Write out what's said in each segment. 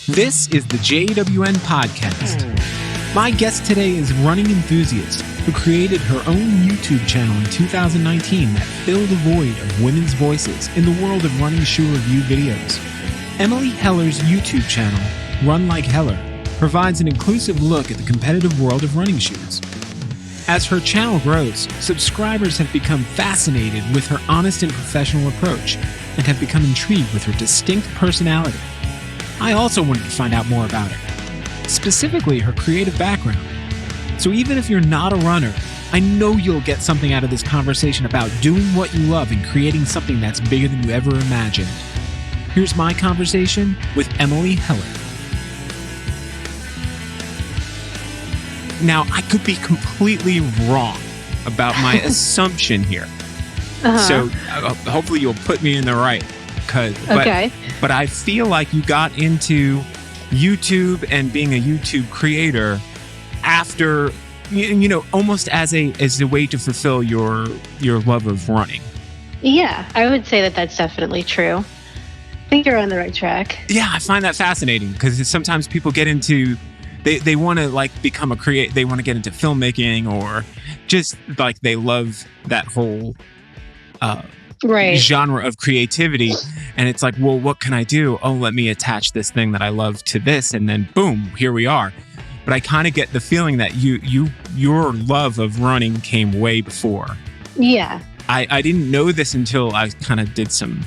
This is the JWN Podcast. My guest today is running enthusiast who created her own YouTube channel in 2019 that filled a void of women's voices in the world of running shoe review videos. Emily Heller's YouTube channel, Run Like Heller, provides an inclusive look at the competitive world of running shoes. As her channel grows, subscribers have become fascinated with her honest and professional approach and have become intrigued with her distinct personality. I also wanted to find out more about her, specifically her creative background. So even if you're not a runner, I know you'll get something out of this conversation about doing what you love and creating something that's bigger than you ever imagined. Here's my conversation with Emily Heller. Now, I could be completely wrong about my assumption here. So hopefully you'll put me in the right. But I feel like you got into YouTube and being a YouTube creator after, almost as a way to fulfill your love of running. Yeah, I would say that that's definitely true. I think you're on the right track. Yeah, I find that fascinating because sometimes people get into, they want to become they want to get into filmmaking or just they love that whole genre of creativity. And it's well, what can I do? Oh, let me attach this thing that I love to this. And then boom, here we are. But I kind of get the feeling that your love of running came way before. Yeah. I didn't know this until I kind of did some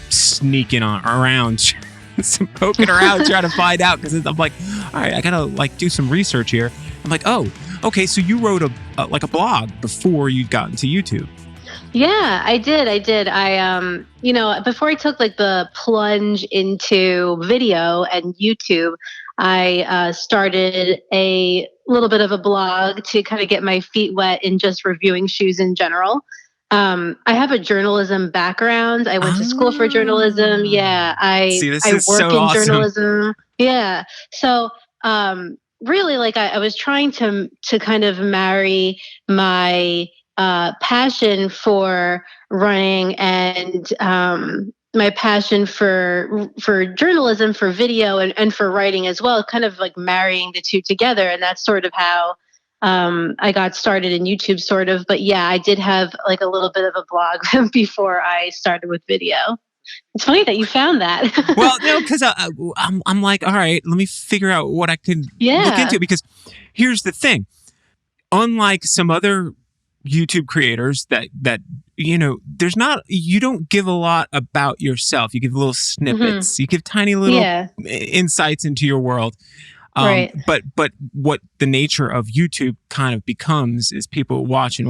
sneaking around, some poking around trying to find out. Because I'm like, all right, I gotta do some research here. I'm like, oh, okay. So you wrote a blog before you got into YouTube. Yeah, I did. Before I took the plunge into video and YouTube, I started a little bit of a blog to kind of get my feet wet in just reviewing shoes in general. I have a journalism background. I went to school for journalism. Yeah, I work in awesome. Journalism. Yeah. So really, I was trying to kind of marry my passion for running and my passion for journalism, for video, and for writing as well, kind of marrying the two together. And that's sort of how I got started in YouTube, sort of. But yeah, I did have a little bit of a blog before I started with video. It's funny that you found that. Well, no, because I'm like, all right, let me figure out what I could look into. Because here's the thing. Unlike some other YouTube creators that you don't give a lot about yourself. You give little snippets. Mm-hmm. You give tiny little insights into your world. Right. But what the nature of YouTube kind of becomes is people watch and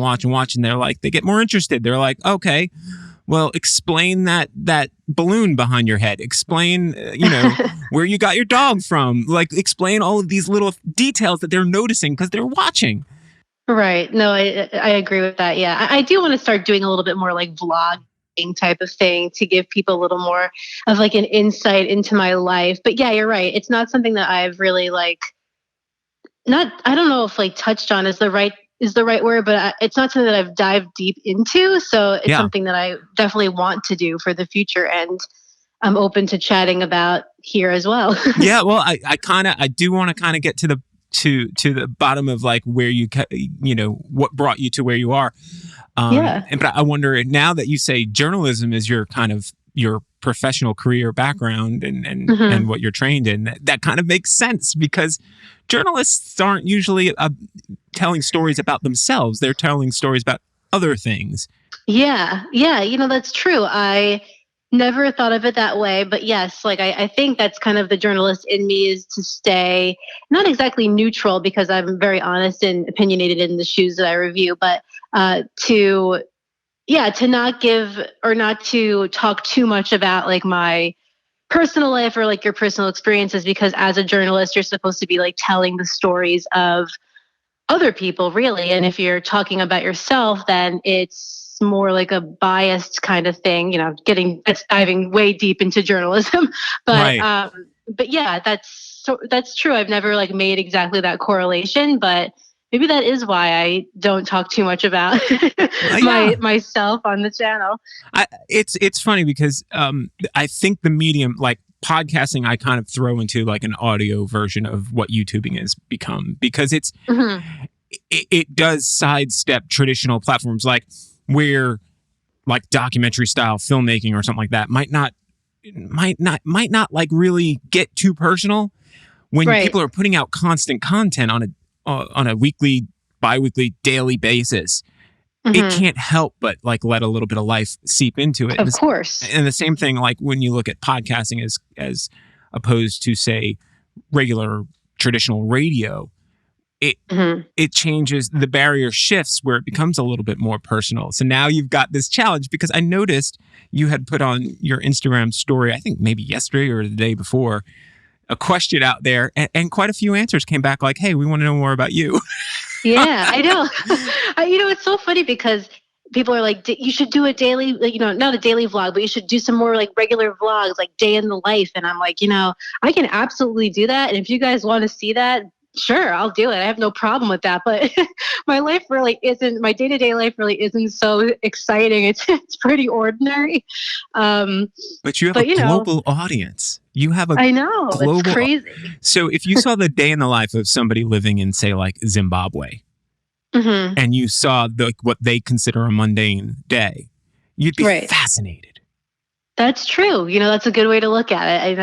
they get more interested. They're like, okay, well, explain that balloon behind your head. Explain, where you got your dog from. Explain all of these little details that they're noticing because they're watching. Right. No, I agree with that. Yeah. I do want to start doing a little bit more vlogging type of thing to give people a little more of an insight into my life. But yeah, you're right. It's not something that I've really I don't know if touched on is the right word, but it's not something that I've dived deep into. So it's something that I definitely want to do for the future. And I'm open to chatting about here as well. Yeah. Well, I do want to kind of get to the bottom of where what brought you to where you are. But I wonder, now that you say journalism is your kind of your professional career background and what you're trained in, that kind of makes sense because journalists aren't usually telling stories about themselves. They're telling stories about other things. Yeah. That's true. I never thought of it that way, but yes, I think that's kind of the journalist in me, is to stay not exactly neutral because I'm very honest and opinionated in the shoes that I review, but to not give or not to talk too much about my personal life or your personal experiences, because as a journalist, you're supposed to be telling the stories of other people, really. And if you're talking about yourself, then it's more a biased kind of thing, that's diving way deep into journalism. But right. But yeah, that's true. I've never made exactly that correlation, but maybe that is why I don't talk too much about myself on the channel. It's funny because I think the medium, podcasting I kind of throw into like an audio version of what YouTubing has become, because it does sidestep traditional platforms like where like documentary style filmmaking or something like that might not like really get too personal. When people are putting out constant content on a weekly, bi-weekly, daily basis, it can't help but like let a little bit of life seep into it. Of course. And the same thing, like when you look at podcasting as opposed to, say, regular traditional radio, it changes, the barrier shifts where it becomes a little bit more personal. So now you've got this challenge, because I noticed you had put on your Instagram story, I think maybe yesterday or the day before, a question out there, and quite a few answers came back like, hey, we want to know more about you. Yeah, I know. It's so funny because people are like, you should do a daily, like, not a daily vlog, but you should do some more like regular vlogs, like day in the life. And I'm like, I can absolutely do that. And if you guys want to see that, sure, I'll do it. I have no problem with that. But my day-to-day life really isn't so exciting. It's pretty ordinary. But you have a global audience. You have a I know, global, it's crazy. So if you saw the day in the life of somebody living in, say, like Zimbabwe, and you saw what they consider a mundane day, you'd be fascinated. That's true. That's a good way to look at it. I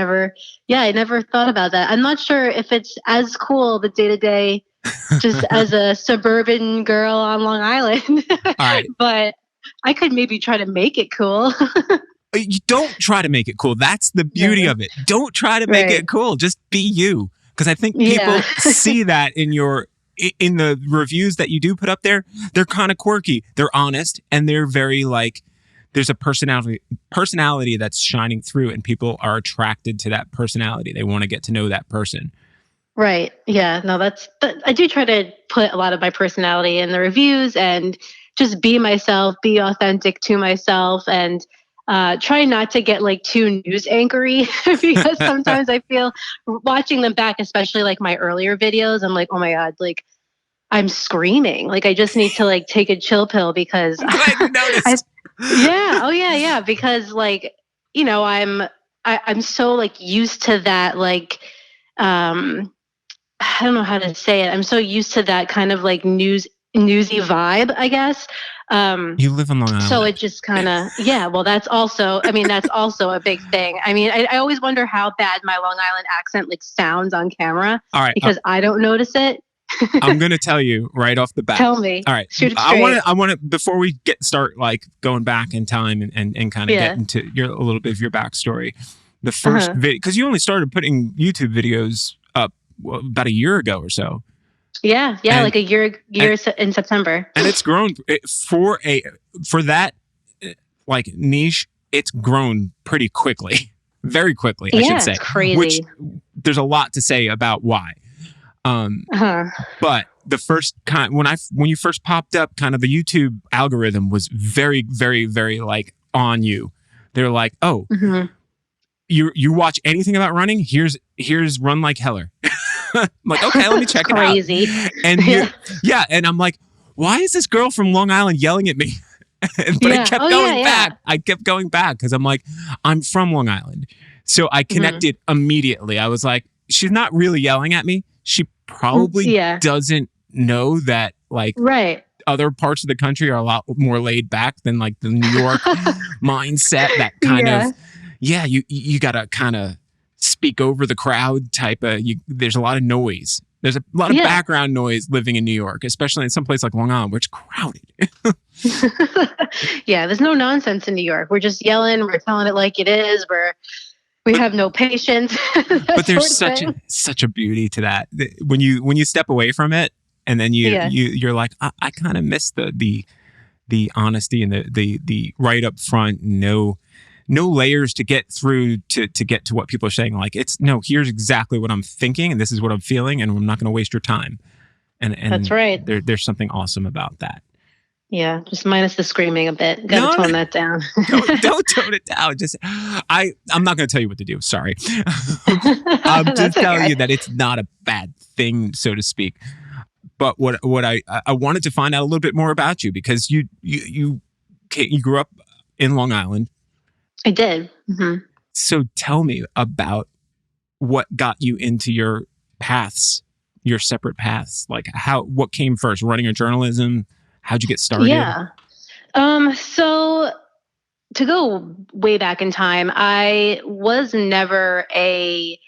never thought about that. I'm not sure if it's as cool, the day-to-day, just as a suburban girl on Long Island. All right. But I could maybe try to make it cool. You don't try to make it cool. That's the beauty of it. Don't try to make it cool. Just be you. Because I think people see that in the reviews that you do put up there. They're kind of quirky. They're honest, and they're very like, there's a personality that's shining through, and people are attracted to that personality. They want to get to know that person. Right. Yeah. No, I do try to put a lot of my personality in the reviews and just be myself, be authentic to myself, and try not to get like too news anchory, because sometimes I feel watching them back, especially like my earlier videos, I'm like, oh my God, like I'm screaming. Like I just need to like take a chill pill, because yeah. Because like, I'm so like used to that, like, I don't know how to say it. I'm so used to that kind of like newsy vibe, I guess. You live in Long Island. So it just kind of, well, that's also a big thing. I mean, I always wonder how bad my Long Island accent like sounds on camera. All right, because I don't notice it. I'm going to tell you right off the bat. Tell me. All right. Shoot it straight. I want to, before we start like going back in time and kind of get into a little bit of your backstory. The first video, because you only started putting YouTube videos up about a year ago or so. Yeah, like a year in September. And it's grown for that like niche. It's grown pretty quickly, very quickly, I should say. It's crazy. Which there's a lot to say about why. But the first when you first popped up, kind of the YouTube algorithm was very, very, very like on you. They're like, oh, you watch anything about running? Here's Run Like Heller. I'm like, okay, let me check it out. Crazy. And and I'm like, why is this girl from Long Island yelling at me? But I kept going back. I kept going back because I'm like, I'm from Long Island. So I connected immediately. I was like, she's not really yelling at me. She probably doesn't know that like other parts of the country are a lot more laid back than like the New York mindset, that kind of, you got to kind of speak over the crowd type of, there's a lot of noise. There's a lot of background noise living in New York, especially in some place like Long Island, where it's crowded. There's no nonsense in New York. We're just yelling. We're telling it like it is. We have no patience. But there's such a beauty to that. When you step away from it, and then you're like, I kind of miss the honesty and the right up front, no layers to get through to get to what people are saying. Like, here's exactly what I'm thinking, and this is what I'm feeling, and I'm not going to waste your time. And that's right. There's something awesome about that. Yeah, just minus the screaming a bit. Got to tone that down. Don't tone it down. Just I'm not going to tell you what to do. Sorry. I'm just telling you that it's not a bad thing, so to speak. But what I wanted to find out a little bit more about you, because you grew up in Long Island. I did. So tell me about what got you into your paths, your separate paths. Like what came first, running or journalism? How'd you get started? Yeah. So to go way back in time, I was never a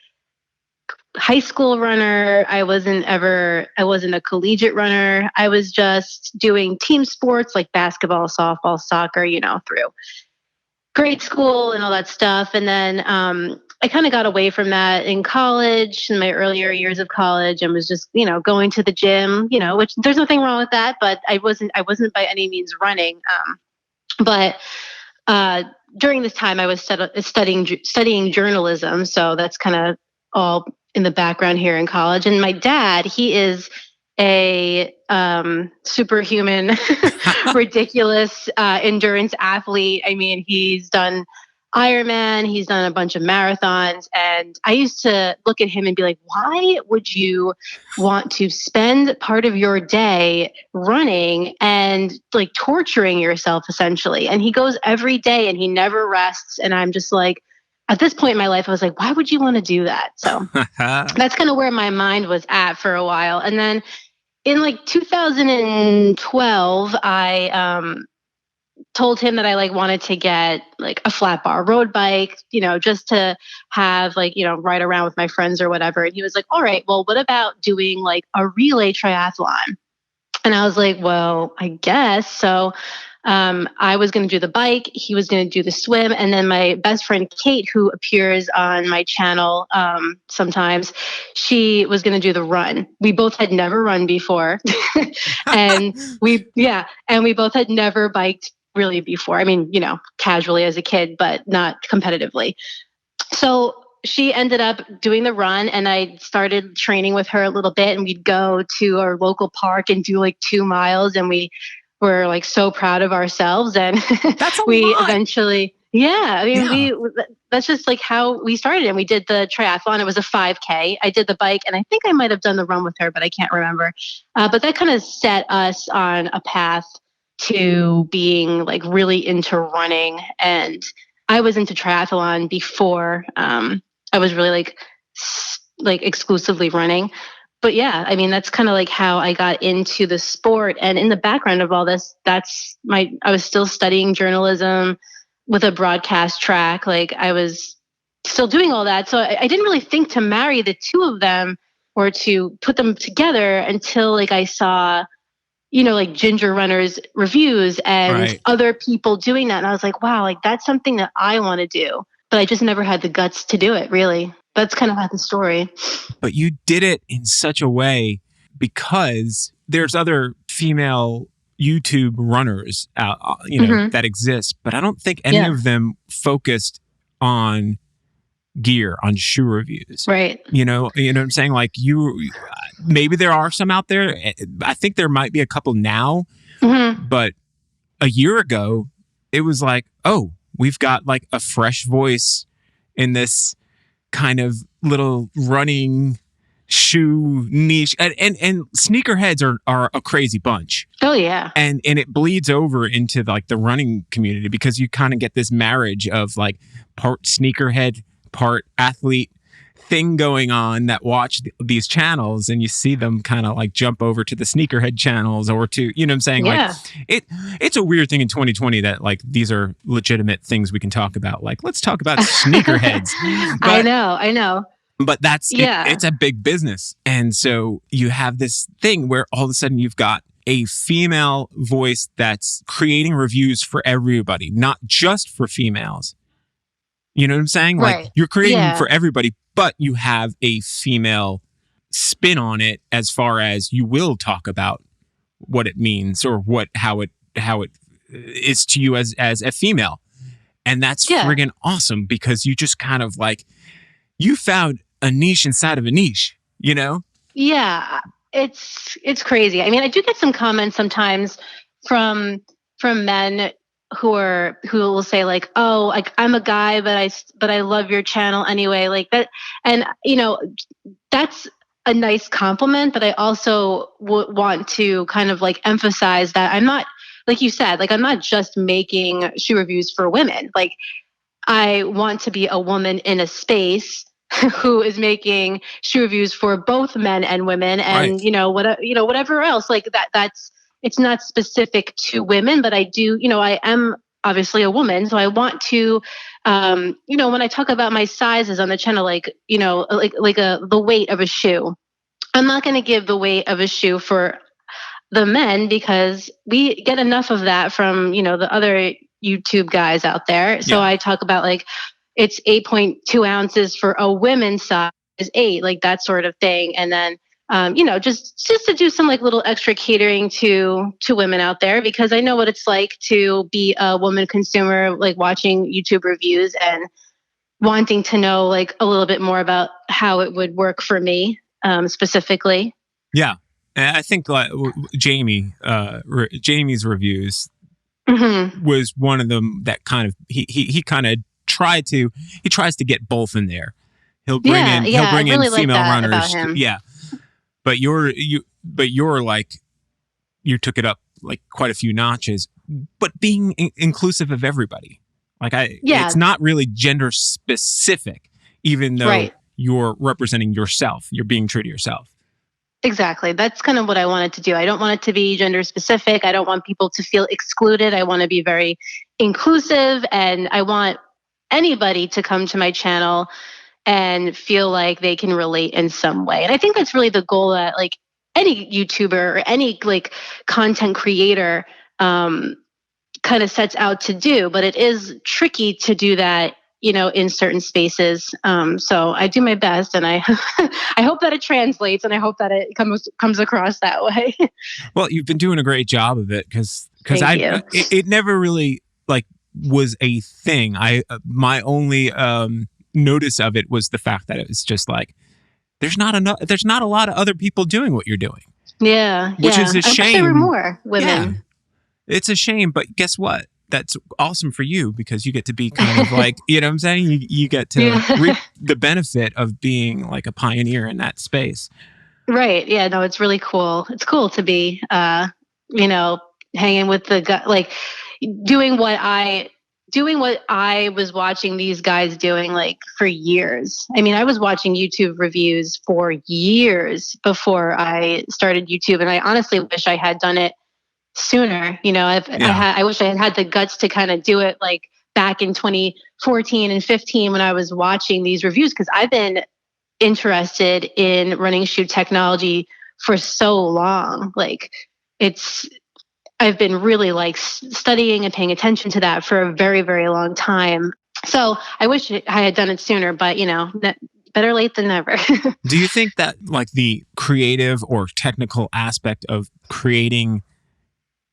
high school runner. I wasn't a collegiate runner. I was just doing team sports like basketball, softball, soccer, through grade school and all that stuff. And then I kind of got away from that in college, in my earlier years of college, and was just, going to the gym, which there's nothing wrong with that, but I wasn't by any means running. But uh, during this time, I was studying journalism, so that's kind of all in the background here in college. And my dad, he is a superhuman, ridiculous endurance athlete. I mean, he's done Ironman, he's done a bunch of marathons, and I used to look at him and be like, "Why would you want to spend part of your day running and like torturing yourself essentially?" And he goes every day and he never rests. And I'm just like, at this point in my life, I was like, why would you want to do that? So that's kind of where my mind was at for a while. And then in like 2012, I told him that I like wanted to get like a flat bar road bike, just to have like, ride around with my friends or whatever. And he was like, all right, well, what about doing like a relay triathlon? And I was like, well, I guess. So I was going to do the bike. He was going to do the swim. And then my best friend, Kate, who appears on my channel sometimes, she was going to do the run. We both had never run before. and we both had never biked really before. I mean, casually as a kid, but not competitively. So she ended up doing the run, and I started training with her a little bit, and we'd go to our local park and do like 2 miles, and we were like so proud of ourselves. And That's a we lot. eventually, that's just like how we started. And we did the triathlon. It was a 5K. I did the bike, and I think I might have done the run with her, but I can't remember. But that kind of set us on a path to being like really into running. And I was into triathlon before I was really like exclusively running. But yeah, I mean, that's kind of like how I got into the sport. And in the background of all this, I was still studying journalism with a broadcast track. Like I was still doing all that. So I didn't really think to marry the two of them or to put them together until like I saw, like Ginger Runner's reviews and Right. other people doing that. And I was like, wow, like that's something that I want to do. But I just never had the guts to do it, really. That's kind of how the story. But you did it in such a way because there's other female YouTube runners out, that exist, but I don't think any of them focused on gear, on shoe reviews. Right. You know what I'm saying? Like maybe there are some out there. I think there might be a couple now, but a year ago, it was like, oh, we've got like a fresh voice in this kind of little running shoe niche, and sneakerheads are a crazy bunch. Oh yeah. And it bleeds over into like the running community because you kind of get this marriage of like part sneakerhead, part athlete thing going on that watch these channels, and you see them kind of like jump over to the sneakerhead channels or to, you know what I'm saying? Yeah. Like it's a weird thing in 2020 that like these are legitimate things we can talk about. Like, let's talk about sneakerheads. I know. But it's a big business. And so you have this thing where all of a sudden you've got a female voice that's creating reviews for everybody, not just for females. You know what I'm saying? Right. Like you're creating for everybody, but you have a female spin on it as far as you will talk about what it means or how it is to you as a female. And that's friggin' awesome because you just kind of like, you found a niche inside of a niche, you know? Yeah, it's crazy. I mean, I do get some comments sometimes from men who will say like, "Oh, like I'm a guy, but I love your channel anyway." Like that, and that's a nice compliment. But I also want to kind of like emphasize that I'm not, like you said, like I'm not just making shoe reviews for women. Like I want to be a woman in a space who is making shoe reviews for both men and women, Right. and whatever else like that. That's it's not specific to women, but I do. I am obviously a woman, so I want to. When I talk about my sizes on the channel, the weight of a shoe, I'm not going to give the weight of a shoe for the men because we get enough of that from the other YouTube guys out there. So Yeah. I talk about like it's 8.2 ounces for a women's size, 8, like that sort of thing. And then just to do some like little extra catering to women out there, because I know what it's like to be a woman consumer, like watching YouTube reviews and wanting to know like a little bit more about how it would work for me specifically. Yeah. And I think like Jamie's reviews Mm-hmm. was one of them that kind of he kind of tries to get both in there. He'll bring Yeah, I in really like female that about runners. him. Yeah. But you're like, you took it up like quite a few notches, but being inclusive of everybody. Like Yeah, it's not really gender specific, even though right. you're representing yourself. You're being true to yourself. Exactly. That's kind of what I wanted to do. I don't want it to be gender specific. I don't want people to feel excluded. I want to be very inclusive, and I want anybody to come to my channel and feel like they can relate in some way. And I think that's really the goal that like any YouTuber or any like content creator kind of sets out to do, but it is tricky to do that, in certain spaces. So I do my best, and I I hope that it translates, and I hope that it comes across that way. Well, you've been doing a great job of it because Thank you. it never really like was a thing. My only notice of it was the fact that it was just like there's not a lot of other people doing what you're doing. Yeah, Which is a I wish there shame. were more women. Yeah, it's a shame, but guess what? That's awesome for you because you get to be kind of like, you know what I'm saying? You get to reap the benefit of being like a pioneer in that space. Right. Yeah, no, it's really cool. It's cool to be hanging with the guy, like doing what I was watching these guys doing like for years. I mean, I was watching YouTube reviews for years before I started YouTube, and I honestly wish I had done it sooner. I wish I had had the guts to kind of do it like back in 2014 and 15 when I was watching these reviews, because I've been interested in running shoe technology for so long. Like I've been really like studying and paying attention to that for a very, very long time. So I wish I had done it sooner, but better late than never. Do you think that like the creative or technical aspect of creating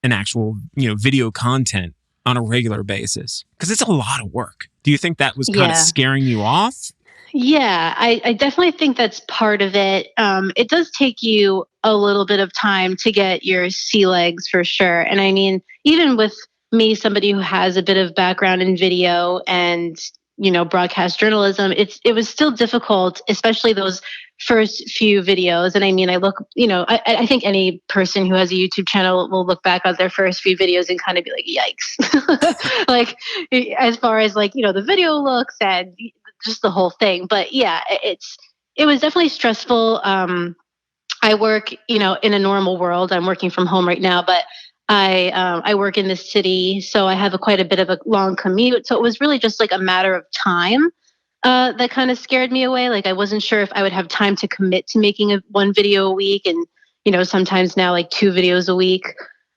an actual, video content on a regular basis, because it's a lot of work, do you think that was kind of scaring you off? Yeah, I definitely think that's part of it. It does take you a little bit of time to get your sea legs for sure. And I mean, even with me, somebody who has a bit of background in video and broadcast journalism, it was still difficult, especially those first few videos. And I mean, I think any person who has a YouTube channel will look back on their first few videos and kind of be like, yikes. Like as far as like, the video looks and just the whole thing. But yeah, it was definitely stressful. I work, in a normal world. I'm working from home right now, but I work in the city, so I have quite a bit of a long commute. So it was really just like a matter of time that kind of scared me away. Like I wasn't sure if I would have time to commit to making one video a week, and sometimes now like 2 videos a week.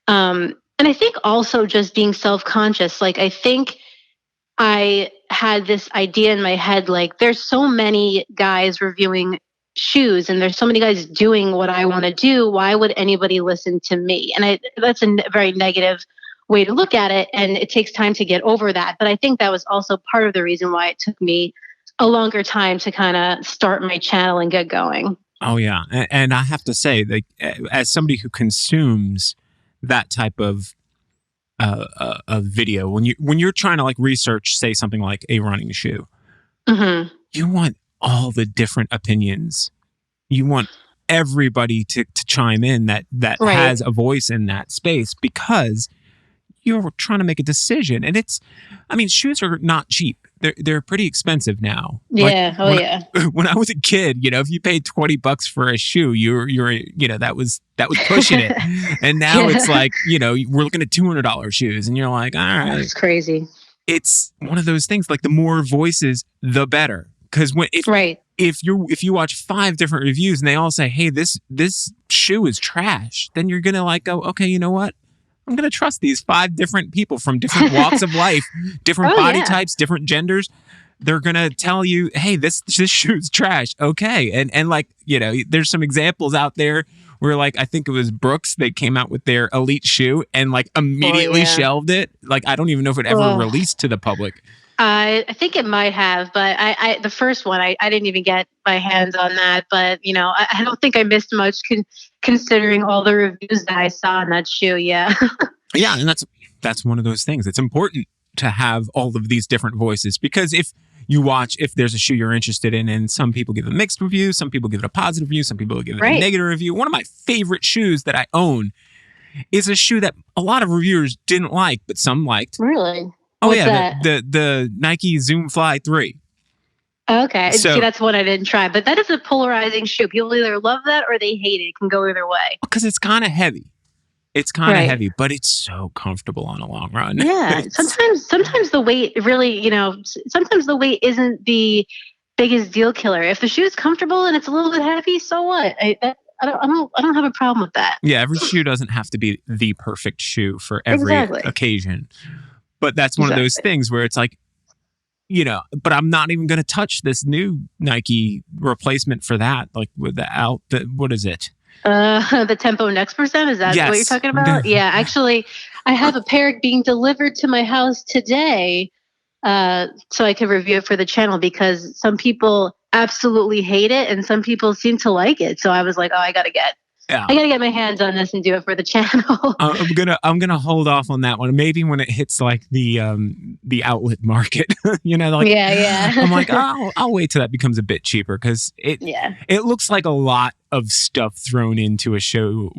And I think also just being self-conscious. Like I think I had this idea in my head, like there's so many guys reviewing shoes and there's so many guys doing what I want to do. Why would anybody listen to me? And that's a very negative way to look at it. And it takes time to get over that. But I think that was also part of the reason why it took me a longer time to kind of start my channel and get going. Oh yeah. And I have to say, like, as somebody who consumes that type of video, when you're trying to like research, say something like a running shoe, you want all the different opinions. You want everybody to chime in that right. has a voice in that space, because you're trying to make a decision. And shoes are not cheap. they're pretty expensive now. Like Yeah. Oh, yeah. when I was a kid, if you paid $20 for a shoe, you're that was pushing it. And now it's Yeah. like, we're looking at $200 shoes, and you're like, all right. That's crazy. It's one of those things, like the more voices, the better. Because Right. if you watch 5 different reviews and they all say, hey, this shoe is trash, then you're gonna like go, okay, you know what? I'm gonna trust these 5 different people from different walks of life, different body types, different genders. They're gonna tell you, hey, this shoe's trash. Okay. And like, there's some examples out there where, like, I think it was Brooks, they came out with their elite shoe and like immediately shelved it. Like, I don't even know if it ever released to the public. I think it might have, but I the first one, I didn't even get my hands on that. But, I don't think I missed much considering all the reviews that I saw on that shoe. Yeah. Yeah. And that's one of those things. It's important to have all of these different voices, because if there's a shoe you're interested in, and some people give a mixed review, some people give it a positive review, some people give it a negative review. One of my favorite shoes that I own is a shoe that a lot of reviewers didn't like, but some liked. Really? Oh, what's that? The Nike Zoom Fly 3. Okay. See, that's one I didn't try, but that is a polarizing shoe. People either love that or they hate it. It can go either way. Because it's kind of heavy. It's kind of heavy, but it's so comfortable on a long run. Yeah. Sometimes the weight really, sometimes the weight isn't the biggest deal killer. If the shoe is comfortable and it's a little bit heavy, so what? I don't have a problem with that. Yeah. Every shoe doesn't have to be the perfect shoe for every occasion. But that's one of those things where it's like, but I'm not even going to touch this new Nike replacement for that. Like what is it? The Tempo Next Percent. Is that what you're talking about? Yeah, actually, I have a pair being delivered to my house today, so I can review it for the channel, because some people absolutely hate it and some people seem to like it. So I was like, I gotta get my hands on this and do it for the channel. I'm gonna hold off on that one. Maybe when it hits like the outlet market, I'm like, I'll wait till that becomes a bit cheaper, because it looks like a lot of stuff thrown into a show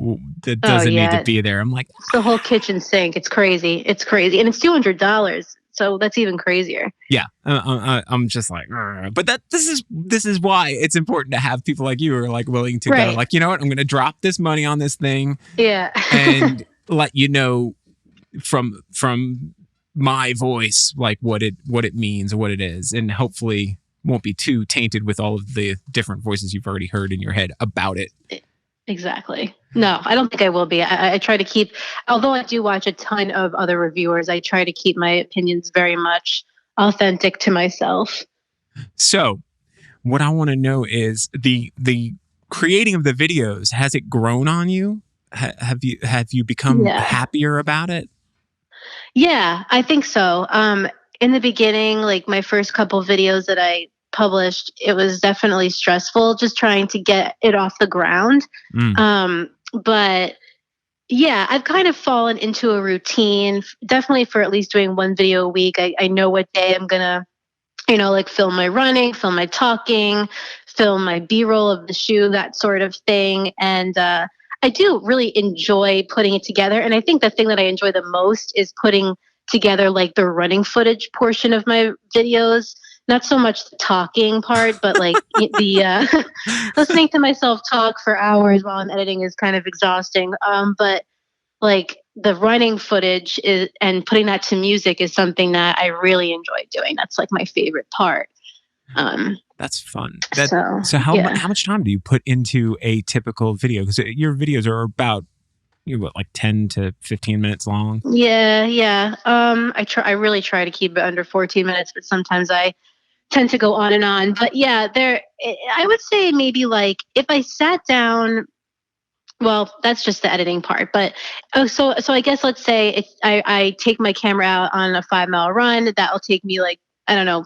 that doesn't need to be there. I'm like, the whole kitchen sink. It's crazy. And it's $200. So that's even crazier. Yeah, I'm just like, but this is why it's important to have people like you who are like willing to go, like, you know what, I'm going to drop this money on this thing, and let you know from my voice, like what it means, what it is, and hopefully won't be too tainted with all of the different voices you've already heard in your head about it. Exactly. No, I don't think I will be. I try to keep, although I do watch a ton of other reviewers, I try to keep my opinions very much authentic to myself. So what I want to know is the creating of the videos, has it grown on you? Have you become happier about it? Yeah, I think so. In the beginning, like my first couple videos that I published, it was definitely stressful just trying to get it off the ground. But yeah, I've kind of fallen into a routine, definitely for at least doing one video a week. I know what day I'm gonna, like film my running, film my talking, film my B-roll of the shoe, that sort of thing. And I do really enjoy putting it together. And I think the thing that I enjoy the most is putting together like the running footage portion of my videos. Not so much the talking part, but like the listening to myself talk for hours while I'm editing is kind of exhausting. But like the running footage and putting that to music is something that I really enjoy doing. That's like my favorite part. That's fun. So how much time do you put into a typical video? Because your videos are about, like 10 to 15 minutes long? Yeah. I really try to keep it under 14 minutes, but sometimes I tend to go on and on. But yeah, I would say maybe like if I sat down, well, that's just the editing part. But so I guess let's say if I take my camera out on a 5-mile run, that'll take me like, I don't know,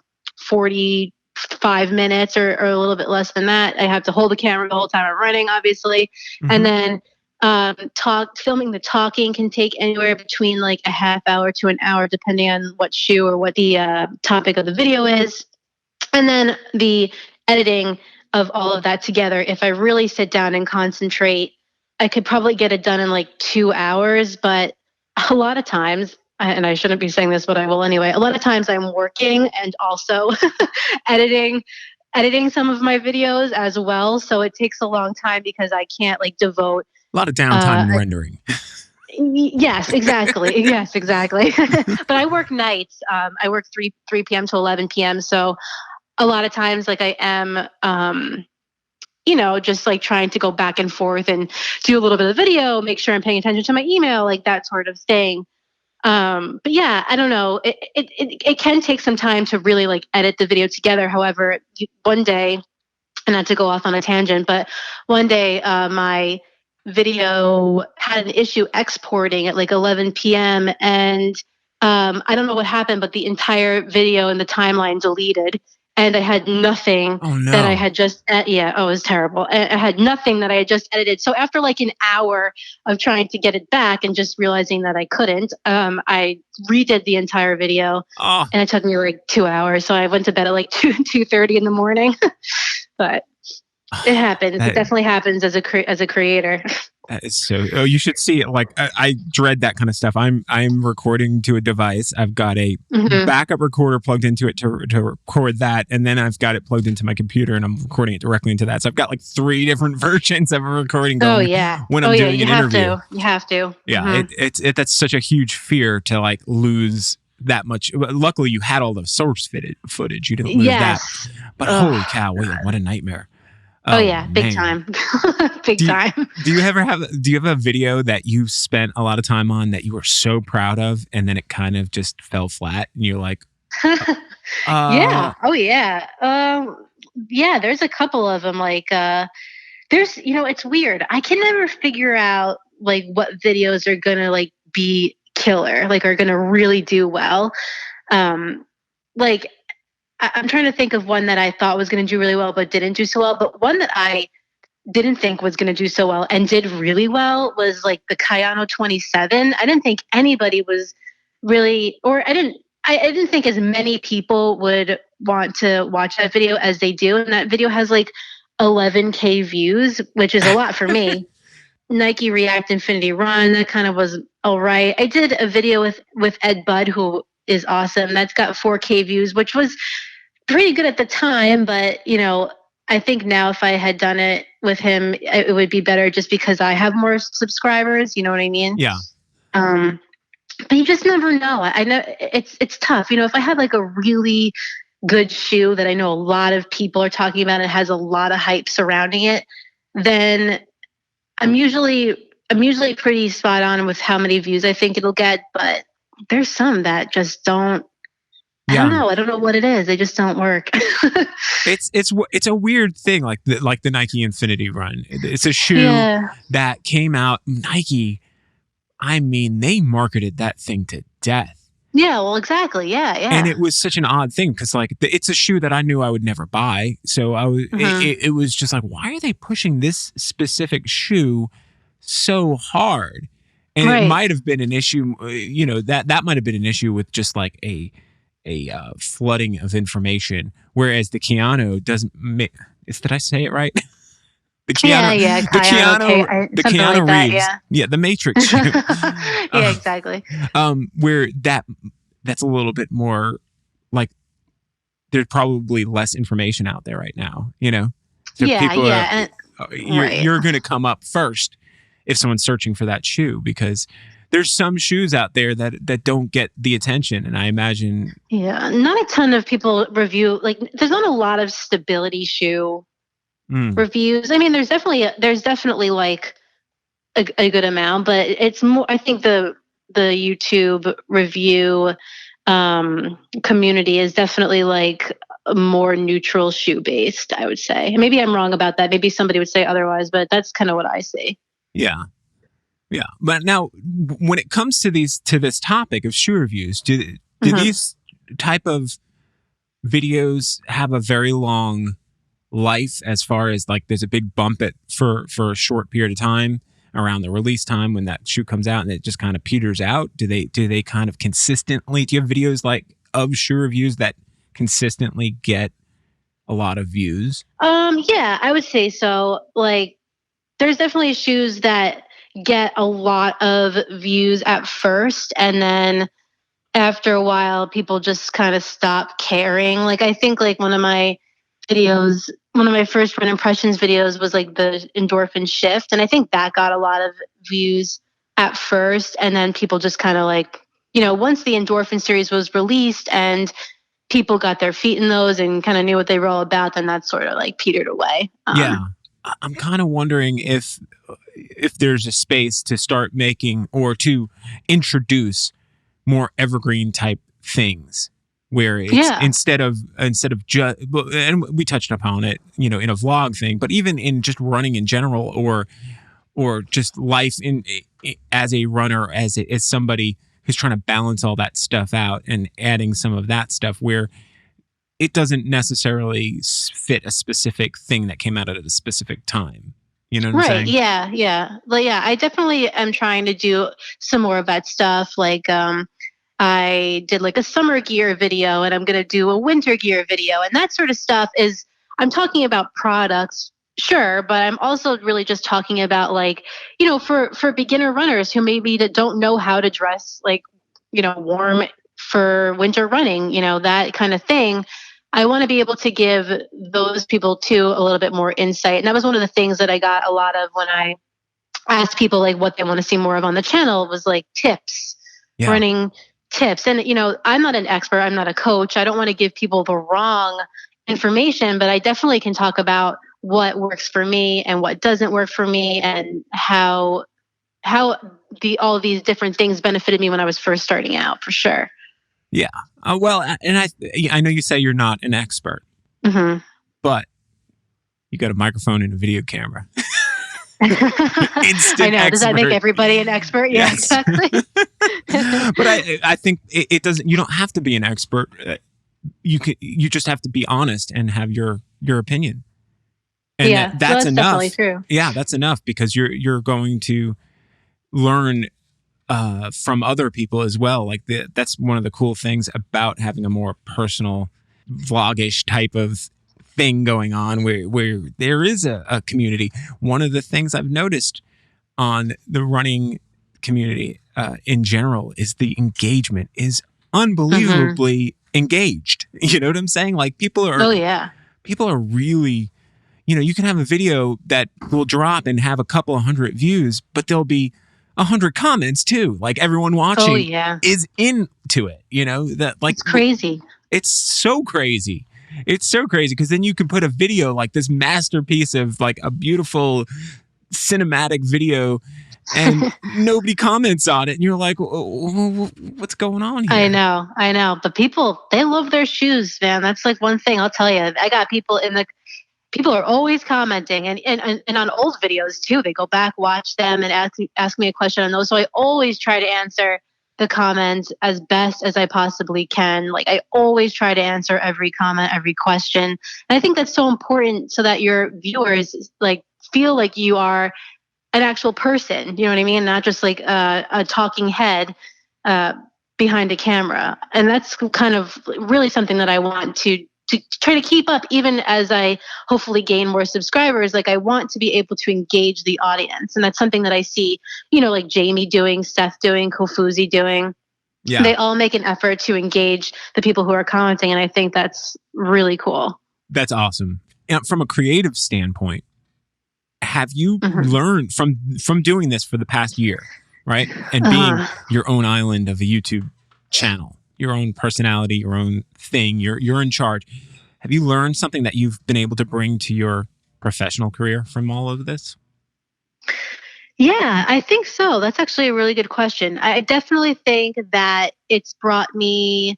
45 minutes or a little bit less than that. I have to hold the camera the whole time I'm running, obviously. And then filming the talking can take anywhere between like a half hour to an hour, depending on what shoe or what the topic of the video is. And then the editing of all of that together, if I really sit down and concentrate, I could probably get it done in like 2 hours. But a lot of times and I shouldn't be saying this, but I will anyway. A lot of times I'm working and also editing some of my videos as well. So it takes a long time because I can't like devote A lot of downtime in rendering. Yes, exactly. Yes, exactly. But I work nights. I work 3 p.m. to 11 p.m. So a lot of times, like I am, just like trying to go back and forth and do a little bit of video, make sure I'm paying attention to my email, like that sort of thing. But yeah, I don't know. It can take some time to really like edit the video together. However, one day, and not to go off on a tangent, but one day my video had an issue exporting at like 11 p.m. and I don't know what happened, but the entire video and the timeline deleted. And I had nothing Oh no. that I had just, it was terrible. I had nothing that I had just edited. So after like an hour of trying to get it back and just realizing that I couldn't, I redid the entire video. Oh. And it took me like 2 hours. So I went to bed at like 2:30 in the morning. But it happens. It definitely happens as a creator. That is so. Oh, you should see it. Like I dread that kind of stuff. I'm recording to a device. I've got a backup recorder plugged into it to record that, and then I've got it plugged into my computer, and I'm recording it directly into that. So I've got like 3 different versions of a recording going. Oh yeah. When I'm doing an interview, you have to. Yeah, that's such a huge fear to like lose that much. Luckily, you had all the source footage. You didn't lose that. But holy cow! What a nightmare. Oh yeah, big time. Big time. Do you have a video that you spent a lot of time on that you were so proud of and then it kind of just fell flat and you're like, yeah. Oh yeah. Yeah, there's a couple of them. Like there's, it's weird. I can never figure out like what videos are gonna like be killer, like are gonna really do well. Like I'm trying to think of one that I thought was going to do really well, but didn't do so well. But one that I didn't think was going to do so well and did really well was like the Kayano 27. I didn't think anybody was really, or I didn't think as many people would want to watch that video as they do. And that video has like 11K views, which is a lot for me. Nike React Infinity Run, that kind of was all right. I did a video with Ed Budd, who is awesome. That's got 4K views, which was pretty good at the time, but I think now if I had done it with him, it would be better just because I have more subscribers. You know what I mean? Yeah. But you just never know. I know it's tough. If I had like a really good shoe that I know a lot of people are talking about and has a lot of hype surrounding it, then I'm usually pretty spot on with how many views I think it'll get. But there's some that just don't. I don't know. I don't know what it is. They just don't work. It's a weird thing, like the Nike Infinity Run. It's a shoe that came out. Nike, I mean, they marketed that thing to death. Yeah, well, exactly. Yeah. And it was such an odd thing because like it's a shoe that I knew I would never buy. So I was it was just like, why are they pushing this specific shoe so hard? And it might have been an issue, that might have been an issue with just like a flooding of information, whereas the Keanu doesn't make. Did I say it right? The Keanu, the Keanu like Reeves, the Matrix. Yeah, exactly. Where that's a little bit more like there's probably less information out there right now. So you're going to come up first if someone's searching for that shoe because there's some shoes out there that don't get the attention. And I imagine. Yeah, not a ton of people review, like there's not a lot of stability shoe reviews. I mean, there's definitely like a good amount, but it's more, I think the YouTube review community is definitely like a more neutral shoe based, I would say. Maybe I'm wrong about that. Maybe somebody would say otherwise, but that's kind of what I see. Yeah. Yeah, but now when it comes to this topic of shoe reviews, do these type of videos have a very long life as far as like there's a big bump for a short period of time around the release time when that shoe comes out and it just kind of peters out? Do they kind of consistently? Do you have videos like of shoe reviews that consistently get a lot of views? Yeah, I would say so. Like, there's definitely shoes that get a lot of views at first and then after a while, people just kind of stop caring. Like, I think like one of my first run impressions videos was like the endorphin shift. And I think that got a lot of views at first. And then people just kind of like, once the endorphin series was released and people got their feet in those and kind of knew what they were all about, then that sort of like petered away. Yeah. I'm kind of wondering if there's a space to start making or to introduce more evergreen type things where it's instead of just, and we touched upon it, in a vlog thing, but even in just running in general, or just life as a runner, as somebody who's trying to balance all that stuff out and adding some of that stuff where it doesn't necessarily fit a specific thing that came out at a specific time. You know what I'm saying? Yeah. Yeah. Well, yeah, I definitely am trying to do some more of that stuff. Like, I did like a summer gear video and I'm going to do a winter gear video. And that sort of stuff I'm talking about products, sure, but I'm also really just talking about like, for beginner runners who maybe don't know how to dress like, warm for winter running, that kind of thing. I want to be able to give those people too a little bit more insight. And that was one of the things that I got a lot of when I asked people like what they want to see more of on the channel was like tips, running tips. And, I'm not an expert. I'm not a coach. I don't want to give people the wrong information, but I definitely can talk about what works for me and what doesn't work for me and how all of these different things benefited me when I was first starting out, for sure. Yeah. Well, and I know you say you're not an expert, but you got a microphone and a video camera. I know. Does that make everybody an expert? Yeah, yes. Exactly. But I think it doesn't. You don't have to be an expert. You just have to be honest and have your opinion. And that's enough. Definitely true. Yeah, that's enough because you're going to learn from other people as well. Like that's one of the cool things about having a more personal vlogish type of thing going on where there is a community. One of the things I've noticed on the running community in general is the engagement is unbelievably engaged. You know what I'm saying? Like people are really, you can have a video that will drop and have a couple of hundred views, but there'll be 100 comments too. Like everyone watching is into it. That like it's crazy. It's so crazy. It's so crazy because then you can put a video like this masterpiece of like a beautiful cinematic video and nobody comments on it. And you're like, what's going on here? I know. But people, they love their shoes, man. That's like one thing I'll tell you. I got people people are always commenting and on old videos too. They go back, watch them and ask me a question on those. So I always try to answer the comments as best as I possibly can. Like I always try to answer every comment, every question. And I think that's so important so that your viewers like feel like you are an actual person, you know what I mean? Not just like a talking head behind a camera. And that's kind of really something that I want to try to keep up even as I hopefully gain more subscribers. Like I want to be able to engage the audience. And that's something that I see, like Jamie doing, Seth doing, Kofuzi doing. Yeah. They all make an effort to engage the people who are commenting. And I think that's really cool. That's awesome. And from a creative standpoint, have you learned from doing this for the past year, right? And being your own island of a YouTube channel, your own personality, your own thing, you're in charge. Have you learned something that you've been able to bring to your professional career from all of this? Yeah, I think so. That's actually a really good question. I definitely think that it's brought me,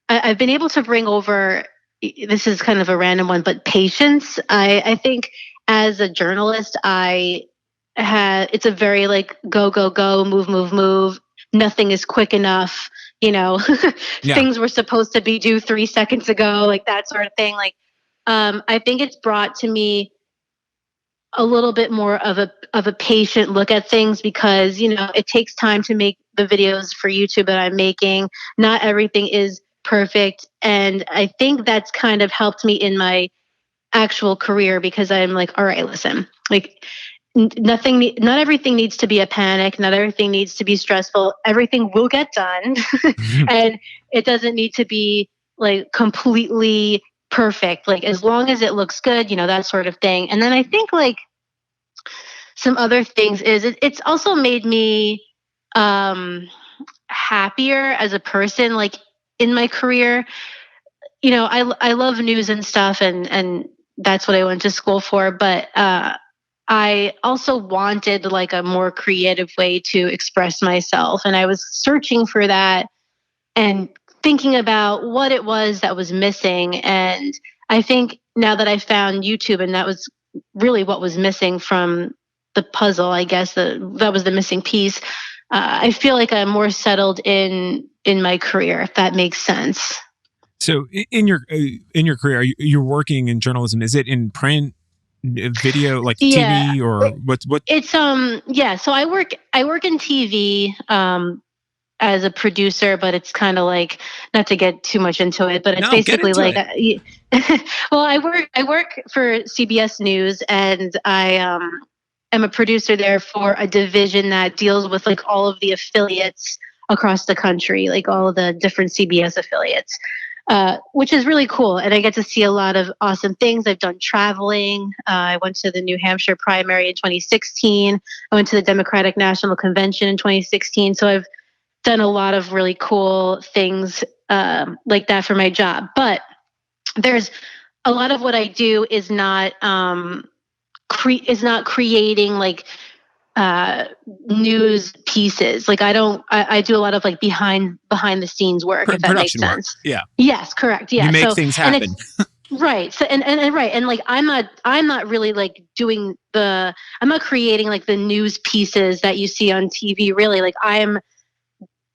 I've been able to bring over, this is kind of a random one, but patience. I think as a journalist, it's a very like go, go, go, move, move, move. Nothing is quick enough. Things were supposed to be due 3 seconds ago, like that sort of thing. Like, I think it's brought to me a little bit more of a patient look at things because, it takes time to make the videos for YouTube that I'm making. Not everything is perfect. And I think that's kind of helped me in my actual career because I'm like, all right, listen, like not everything needs to be a panic. Not everything needs to be stressful. Everything will get done. And it doesn't need to be like completely perfect. Like as long as it looks good, that sort of thing. And then I think like some other things is it's also made me happier as a person, like in my career. I love news and stuff, and that's what I went to school for. But I also wanted like a more creative way to express myself, and I was searching for that and thinking about what it was that was missing. And I think now that I found YouTube, and that was really what was missing from the puzzle, I guess that was the missing piece. I feel like I'm more settled in my career, if that makes sense. So in your career, you're working in journalism. Is it in print, video, like Yeah. TV, or what? It's yeah. So I work in TV as a producer, but it's kind of like, not to get too much into it, but it's No, get basically into like it. well, I work for CBS News, and I am a producer there for a division that deals with like all of the affiliates across the country, like all of the different CBS affiliates. Which is really cool. And I get to see a lot of awesome things. I've done traveling. I went to the New Hampshire primary in 2016. I went to the Democratic National Convention in 2016. So I've done a lot of really cool things like that for my job. But there's a lot of what I do is not creating like uh news pieces. Like I do a lot of like behind the scenes work, if that makes Production work. sense. Yeah. Yes, correct. You Yeah. make So things and happen. it's right. So and right. And like I'm not really like I'm not creating like the news pieces that you see on TV, really. Like I'm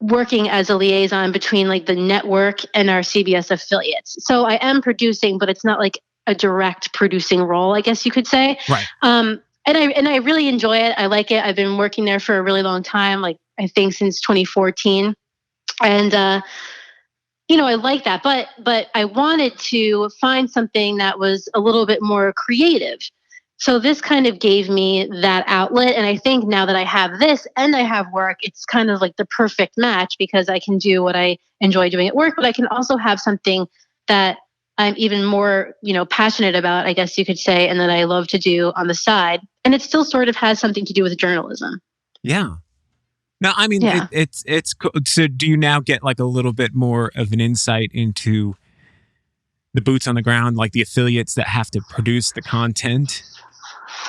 working as a liaison between like the network and our CBS affiliates. So I am producing, but it's not like a direct producing role, I guess you could say. Right. And I really enjoy it. I like it. I've been working there for a really long time, like I think since 2014. And I like that. But I wanted to find something that was a little bit more creative. So this kind of gave me that outlet. And I think now that I have this and I have work, it's kind of like the perfect match, because I can do what I enjoy doing at work, but I can also have something that I'm even more, passionate about, I guess you could say, and that I love to do on the side. And it still sort of has something to do with journalism. Yeah. No, I mean Yeah. it's cool. So do you now get like a little bit more of an insight into the boots on the ground, like the affiliates that have to produce the content?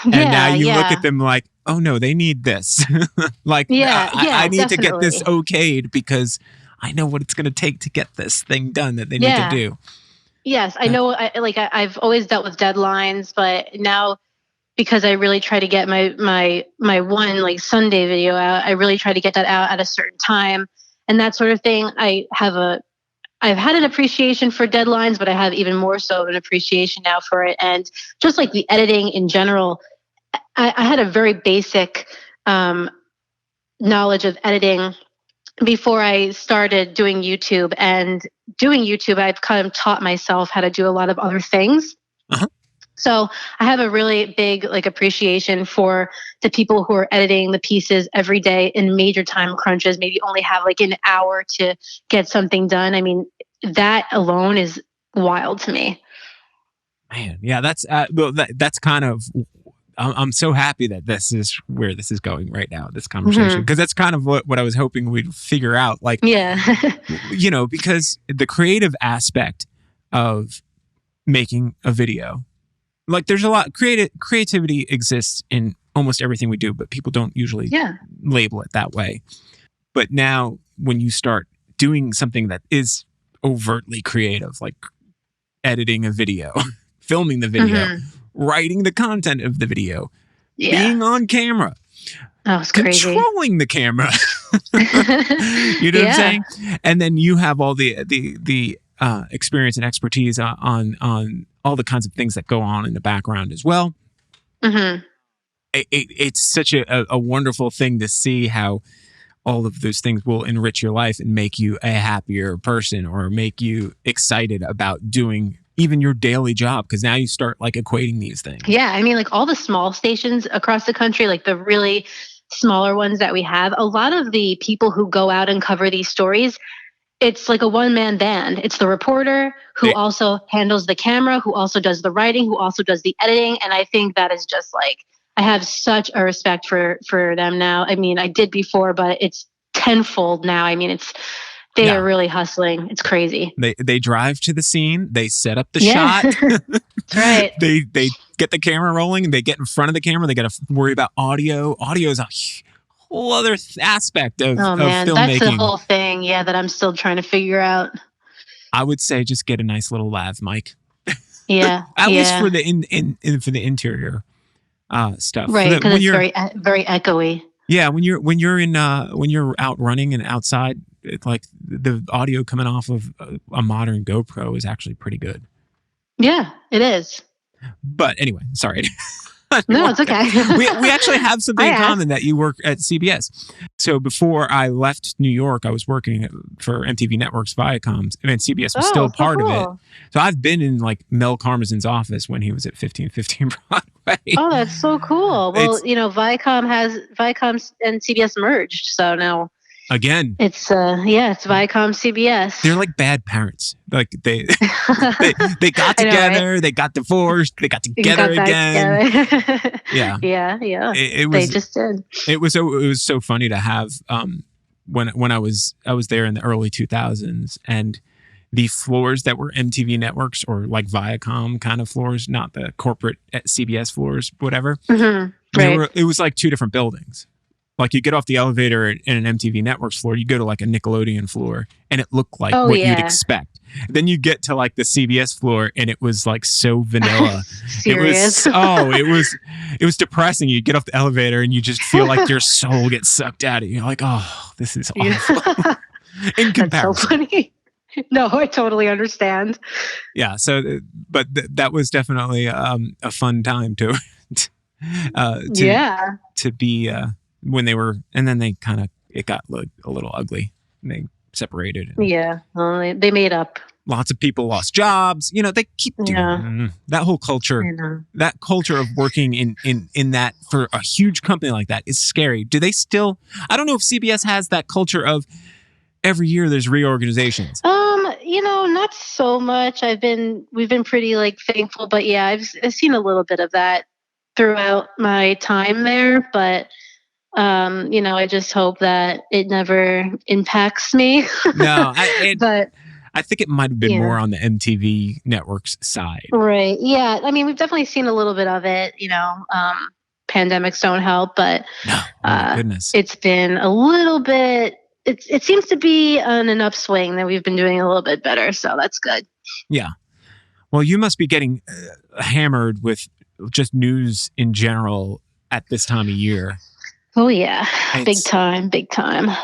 And now Yeah. you look at Yeah. them like, oh no, they need this. Like Yeah. I Yeah. need to get this Definitely. okayed because I know what it's going to take to get this thing done that they need to Yeah. do. Yes, I know. I've always dealt with deadlines, but now, because I really try to get my one like Sunday video out, I really try to get that out at a certain time and that sort of thing. I've had an appreciation for deadlines, but I have even more so an appreciation now for it. And just like the editing in general, I had a very basic um, knowledge of editing before I started doing YouTube. And doing YouTube, I've kind of taught myself how to do a lot of other things. Uh-huh. So I have a really big like appreciation for the people who are editing the pieces every day in major time crunches, maybe only have like an hour to get something done. I mean, that alone is wild to me. Man, yeah, that's kind of. I'm so happy that this is where this is going right now, this conversation, Hmm. because that's kind of what I was hoping we'd figure out. Like, Yeah. because the creative aspect of making a video, like there's a lot creativity exists in almost everything we do, but people don't usually Yeah. label it that way. But now when you start doing something that is overtly creative, like editing a video, filming the video, Hmm. writing the content of the video, Yeah. being on camera, That was crazy. controlling the camera. You know what I'm Yeah. saying? And then you have all the experience and expertise on all the kinds of things that go on in the background as well. Hmm. It's such a wonderful thing to see how all of those things will enrich your life and make you a happier person or make you excited about doing even your daily job, because now you start like equating these things. Yeah, I mean, like all the small stations across the country, like the really smaller ones that we have, a lot of the people who go out and cover these stories, it's like a one-man band. It's the reporter who also handles the camera, who also does the writing, who also does the editing. And I think that is just like, I have such a respect for them now. I mean, I did before, but it's tenfold now. I mean, they are really hustling. It's crazy. They drive to the scene. They set up the shot. That's right. They get the camera rolling. They get in front of the camera. They got to worry about audio. Audio is a whole other aspect of filmmaking. That's the whole thing. Yeah, that I'm still trying to figure out. I would say just get a nice little lav mic. Yeah, at least for the for the interior stuff. Right, because it's very very echoey. Yeah, when you're out running and outside, it's like the audio coming off of a modern GoPro is actually pretty good. Yeah, it is. But anyway, sorry. No, it's okay. we actually have something in common, that you work at CBS. So before I left New York, I was working for MTV Networks Viacom, and CBS was still part of it. So I've been in like Mel Karmazin's office when he was at 1515 Broadway. Oh, that's so cool. Well, Viacom and CBS merged, so now again, it's Viacom CBS. They're like bad parents. Like they got together, right? They got divorced, they got together again. Together. Yeah. They just did. It was so funny to have when I was there in the early 2000s, and the floors that were MTV Networks or like Viacom kind of floors, not the corporate CBS floors, whatever. Mm-hmm. Right. It was like two different buildings. Like you get off the elevator in an MTV Networks floor, you go to like a Nickelodeon floor, and it looked like what you'd expect. Then you get to like the CBS floor, and it was like so vanilla. Serious? It was depressing. You get off the elevator, and you just feel like your soul gets sucked out of you. You're like, oh, this is awful. In comparison. That's so funny. No, I totally understand. Yeah. So, but that was definitely a fun time to be. When they were, and then it got a little ugly. And they separated. Yeah, well, they made up. Lots of people lost jobs. They keep doing that whole culture. That culture of working in that for a huge company like that is scary. Do they still? I don't know if CBS has that culture of every year there's reorganizations. Not so much. We've been pretty like thankful, but yeah, I've seen a little bit of that throughout my time there, but. I just hope that it never impacts me. No, but I think it might have been more on the MTV Networks side. Right. Yeah. I mean, we've definitely seen a little bit of it, pandemics don't help, but goodness. It's been a little bit, it seems to be on an upswing that we've been doing a little bit better. So that's good. Yeah. Well, you must be getting hammered with just news in general at this time of year. Oh, yeah. Big time.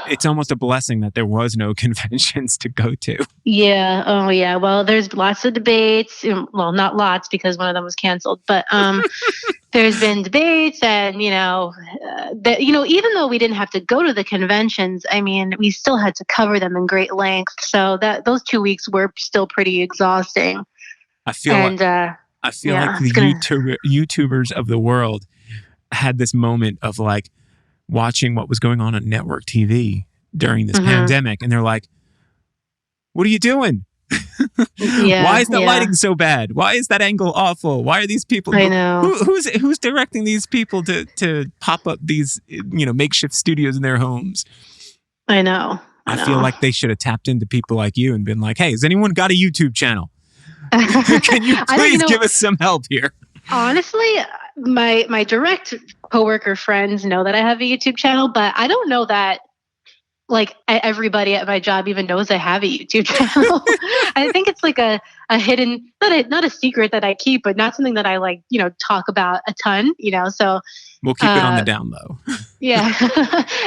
It's almost a blessing that there was no conventions to go to. Yeah. Oh, yeah. Well, there's lots of debates. Well, not lots because one of them was canceled. But there's been debates and, even though we didn't have to go to the conventions, I mean, we still had to cover them in great length. So those 2 weeks were still pretty exhausting. I feel like the YouTubers of the world had this moment of like, watching what was going on network TV during this pandemic. And they're like, what are you doing? Why is the lighting so bad? Why is that angle awful? Why are these people? I know. Who's directing these people to pop up these, makeshift studios in their homes? I know. I feel like they should have tapped into people like you and been like, hey, has anyone got a YouTube channel? Can you please give us some help here? Honestly, my direct coworker friends know that I have a YouTube channel, but I don't know that like everybody at my job even knows I have a YouTube channel. I think it's like a hidden, not a secret that I keep, but not something that I like, talk about a ton, so. We'll keep it on the down low. Yeah.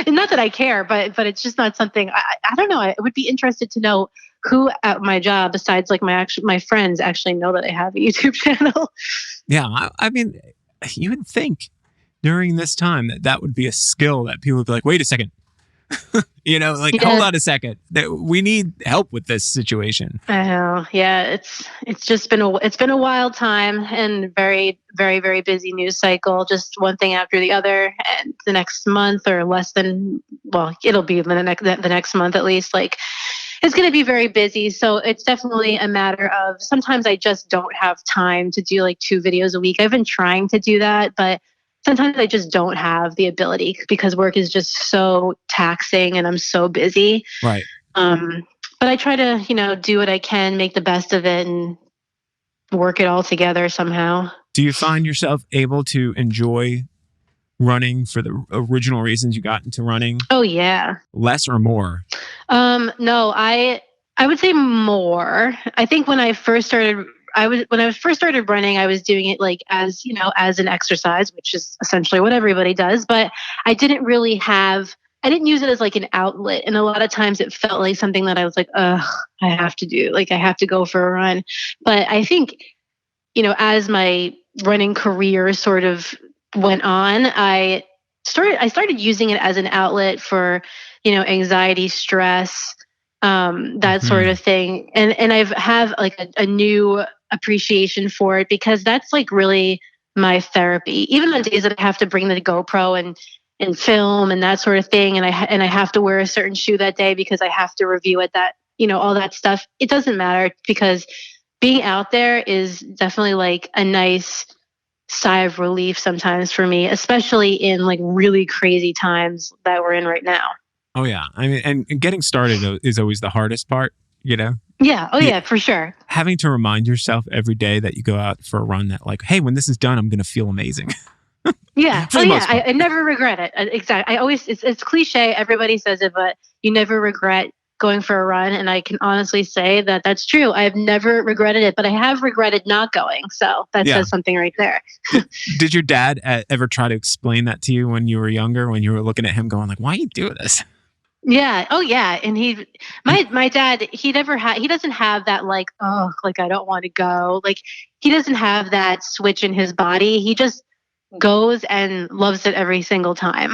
Not that I care, but it's just not something I don't know. I would be interested to know who at my job, besides like my friends, actually know that I have a YouTube channel. Yeah. I mean, you would think during this time that would be a skill that people would be like, wait a second. Like, hold on a second. We need help with this situation. I know. Yeah, it's just been a wild time and very, very, very busy news cycle. Just one thing after the other, and the next month or less than, well, it'll be the next month at least. Like, it's going to be very busy. So it's definitely a matter of sometimes I just don't have time to do like 2 videos a week. I've been trying to do that, but sometimes I just don't have the ability because work is just so taxing and I'm so busy. Right. But I try to, do what I can, make the best of it and work it all together somehow. Do you find yourself able to enjoy running for the original reasons you got into running? Oh yeah. Less or more? No, I would say more. I think when I first started running, I was doing it like as an exercise, which is essentially what everybody does, but I didn't use it as like an outlet. And a lot of times it felt like something that I was like, ugh, I have to do. Like I have to go for a run. But I think, as my running career sort of went on, I started using it as an outlet for, anxiety, stress, that sort of thing. And I've have like a new appreciation for it because that's like really my therapy. Even on days that I have to bring the GoPro and film and that sort of thing, and I have to wear a certain shoe that day because I have to review it, that all that stuff, it doesn't matter because being out there is definitely like a nice sigh of relief sometimes for me, especially in like really crazy times that we're in right now. Oh yeah. I mean, and getting started is always the hardest part, Yeah. Oh yeah, for sure. Having to remind yourself every day that you go out for a run that like, hey, when this is done, I'm going to feel amazing. Yeah. Oh yeah. I never regret it. Exactly. It's cliche. Everybody says it, but you never regret going for a run. And I can honestly say that that's true. I've never regretted it, but I have regretted not going. So that says something right there. Did your dad ever try to explain that to you when you were younger, when you were looking at him going like, why are you doing this? Yeah. Oh yeah. And my dad, he doesn't have that like, oh, like I don't want to go. Like he doesn't have that switch in his body. He just goes and loves it every single time.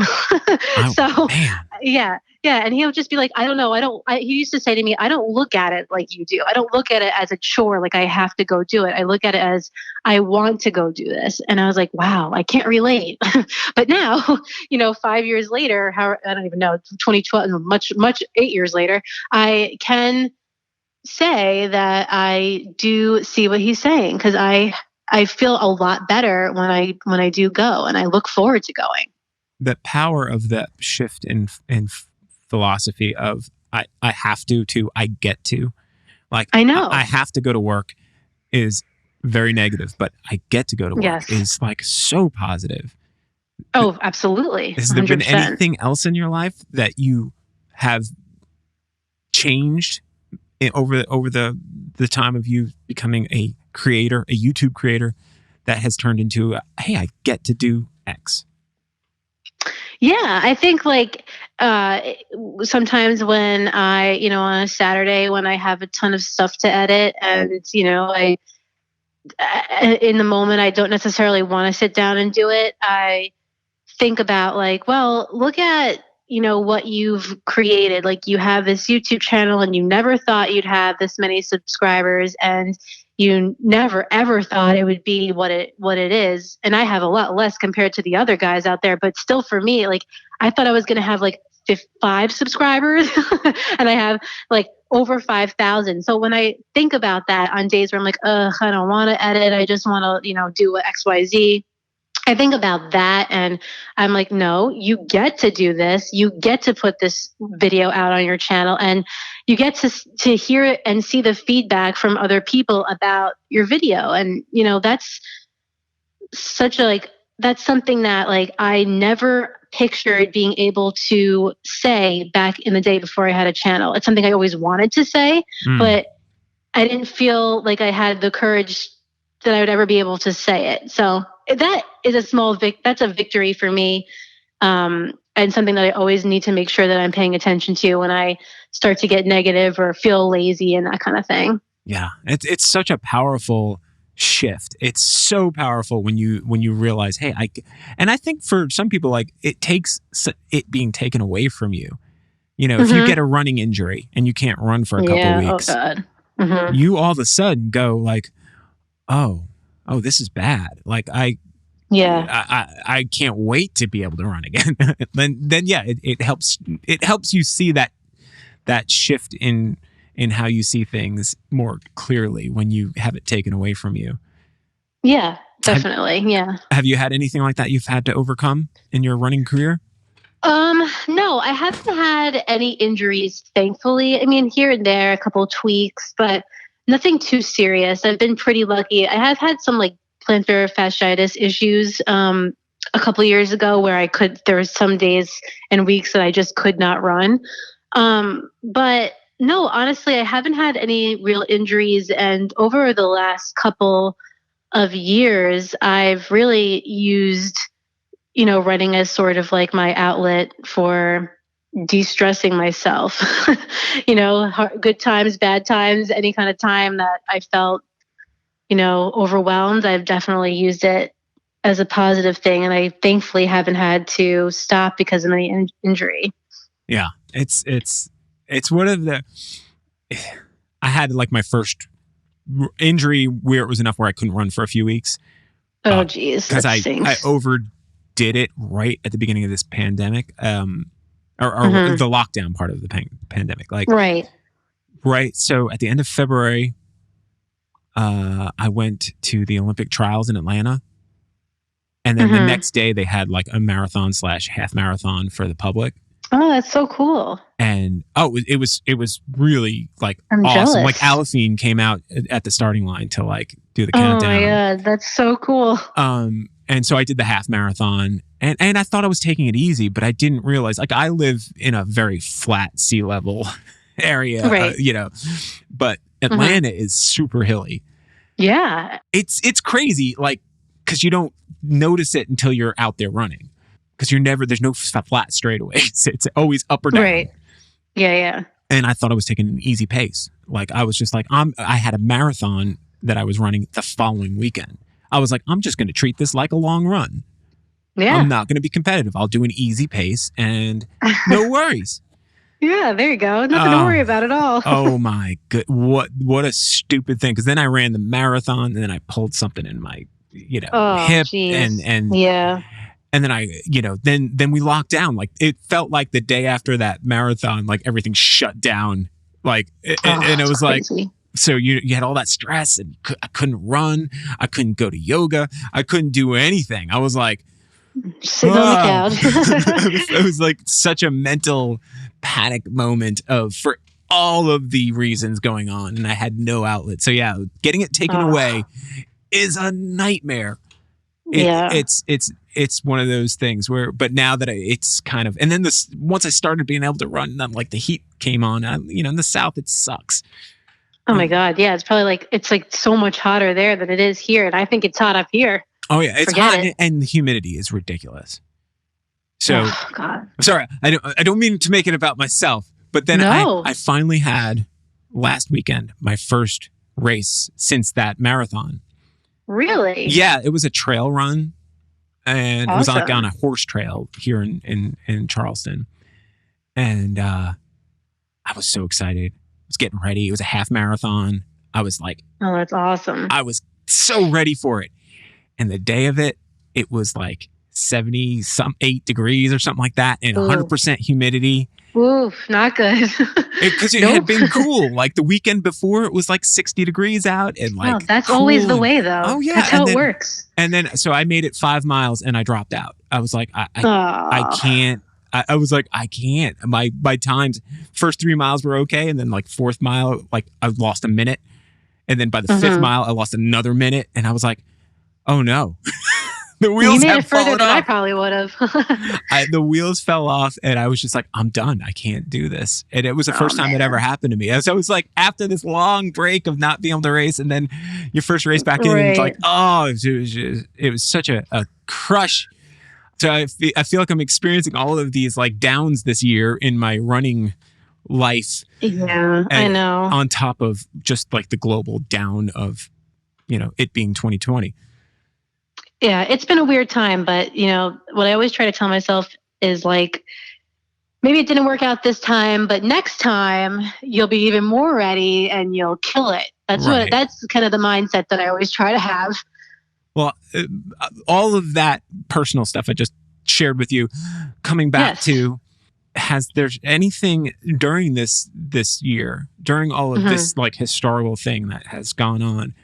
So man. yeah. And he'll just be like, I don't know. He used to say to me, I don't look at it like you do. I don't look at it as a chore. Like I have to go do it. I look at it as I want to go do this. And I was like, wow, I can't relate. But now, 5 years later, I don't even know, 2012, much 8 years later, I can say that I do see what he's saying because I feel a lot better when I do go, and I look forward to going. The power of that shift in philosophy of I have to I get to, like I know I have to go to work is very negative, but I get to go to work is like so positive. Oh, absolutely. Has there been anything else in your life that you have changed over the time of you becoming a creator, a YouTube creator, that has turned into hey, I get to do X? Yeah, I think like sometimes when I, on a Saturday when I have a ton of stuff to edit and, I in the moment I don't necessarily want to sit down and do it. I think about like, well, look at, what you've created. Like you have this YouTube channel and you never thought you'd have this many subscribers and you never ever thought it would be what it is. And I have a lot less compared to the other guys out there, but still for me, like I thought I was going to have like 5 subscribers and I have like over 5,000. So when I think about that on days where I'm like, I don't want to edit. I just want to, do XYZ. I think about that and I'm like, no, you get to do this. You get to put this video out on your channel and you get to hear it and see the feedback from other people about your video. And, that's that's something that like I never pictured being able to say back in the day before I had a channel. It's something I always wanted to say, but I didn't feel like I had the courage that I would ever be able to say it. So that is that's a victory for me. And something that I always need to make sure that I'm paying attention to when I start to get negative or feel lazy and that kind of thing. Yeah. It's such a powerful shift. It's so powerful when you realize, hey, and I think for some people, like it takes it being taken away from you if you get a running injury and you can't run for a couple weeks, oh God. Mm-hmm. you all of a sudden go like, oh, this is bad. Like I can't wait to be able to run again. then yeah, it helps you see that shift in how you see things more clearly when you have it taken away from you. Yeah, definitely. Have you had anything like that you've had to overcome in your running career? No, I haven't had any injuries, thankfully. I mean, here and there, a couple of tweaks, but nothing too serious. I've been pretty lucky. I have had some like plantar fasciitis issues a couple of years ago where there was some days and weeks that I just could not run. But no, honestly, I haven't had any real injuries. And over the last couple of years, I've really used running as sort of like my outlet for de-stressing myself. Good times, bad times, any kind of time that I felt, overwhelmed, I've definitely used it as a positive thing. And I thankfully haven't had to stop because of any injury. Yeah. It's one of the, I had like my first injury where it was enough where I couldn't run for a few weeks. Oh, geez. Because I overdid it right at the beginning of this pandemic, or the lockdown part of the pandemic. Like, right. So at the end of February, I went to the Olympic trials in Atlanta. And then the next day they had like a marathon / half marathon for the public. Oh, that's so cool. And it was really like I'm awesome. jealous. Like Aliphine came out at the starting line to like do the countdown. Oh my God, that's so cool. And so I did the half marathon and I thought I was taking it easy, but I didn't realize, like, I live in a very flat sea level area, right. But Atlanta is super hilly. Yeah. It's crazy. Like, cause you don't notice it until you're out there running. Because there's no flat straightaways. It's always up or down. Right. Yeah. And I thought I was taking an easy pace. Like I was just like, I had a marathon that I was running the following weekend. I was like, I'm just going to treat this like a long run. Yeah. I'm not going to be competitive. I'll do an easy pace and no worries. Yeah, there you go. Nothing to worry about at all. Oh my good. What a stupid thing. Because then I ran the marathon and then I pulled something in my, hip. Geez. And yeah. And then then we locked down. Like it felt like the day after that marathon, like everything shut down. Like, and it was crazy. Like, so you had all that stress and I couldn't run. I couldn't go to yoga. I couldn't do anything. I was like, sitting on the couch. It was like such a mental panic moment for all of the reasons going on. And I had no outlet. So yeah, getting it taken away is a nightmare. It's one of those things where, but now that it's kind of, and then once I started being able to run, then like the heat came on, in the South, it sucks. Oh my God. Yeah. It's probably it's like so much hotter there than it is here. And I think it's hot up here. Oh yeah. It's hot and the humidity is ridiculous. So God. I'm sorry. I don't mean to make it about myself, but then I finally had last weekend, my first race since that marathon. Really? Yeah. It was a trail run. And It was like on a horse trail here in Charleston. And I was so excited. I was getting ready. It was a half marathon. I was like, oh, that's awesome. I was so ready for it. And the day of it, it was like 78 degrees or something like that and 100% humidity. Oof, not good. Because it had been cool. Like the weekend before, it was like 60 degrees out and like that's cool. always the way, though. Oh yeah, that's how it works. And then so I made it 5 miles and I dropped out. I was like, I can't. I was like, I can't. My times, first 3 miles were okay, and then like fourth mile, like I lost a minute, and then by the fifth mile, I lost another minute, and I was like, oh no. The wheels have fallen off. I probably would have. The wheels fell off, and I was just like, I'm done. I can't do this. And it was the first time it ever happened to me. So it was like after this long break of not being able to race, and then your first race back in, it's like, it was such a crush. So I feel like I'm experiencing all of these like downs this year in my running life. Yeah, I know. On top of just like the global down of, it being 2020. Yeah, it's been a weird time, but what I always try to tell myself is like, maybe it didn't work out this time, but next time you'll be even more ready and you'll kill it. That's kind of the mindset that I always try to have. Well, all of that personal stuff I just shared with you, coming back to, has there anything during this year, during all of this like historical thing that has gone on,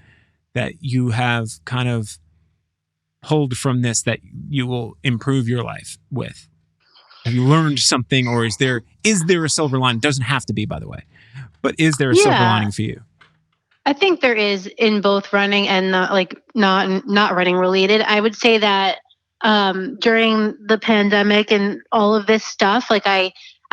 that you have kind of pulled from this that you will improve your life with? Have you learned something, or is there a silver lining? It doesn't have to be, by the way, but is there a silver lining for you? I think there is, in both running and not running related. I would say that during the pandemic and all of this stuff, like I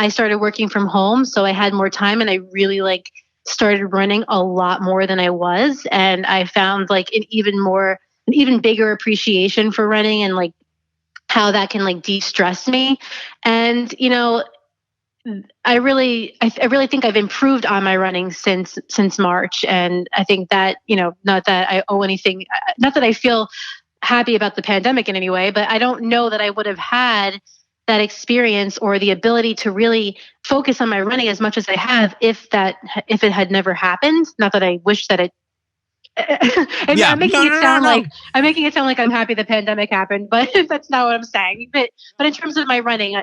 started working from home, so I had more time, and I really started running a lot more than I was, and I found like an even bigger appreciation for running and like how that can like de-stress me. And I really think I've improved on my running since March, and I think that not that I owe anything, not that I feel happy about the pandemic in any way, but I don't know that I would have had that experience or the ability to really focus on my running as much as I have if it had never happened. Not that I wish that it. I'm making it sound like I'm happy the pandemic happened, but that's not what I'm saying. But in terms of my running,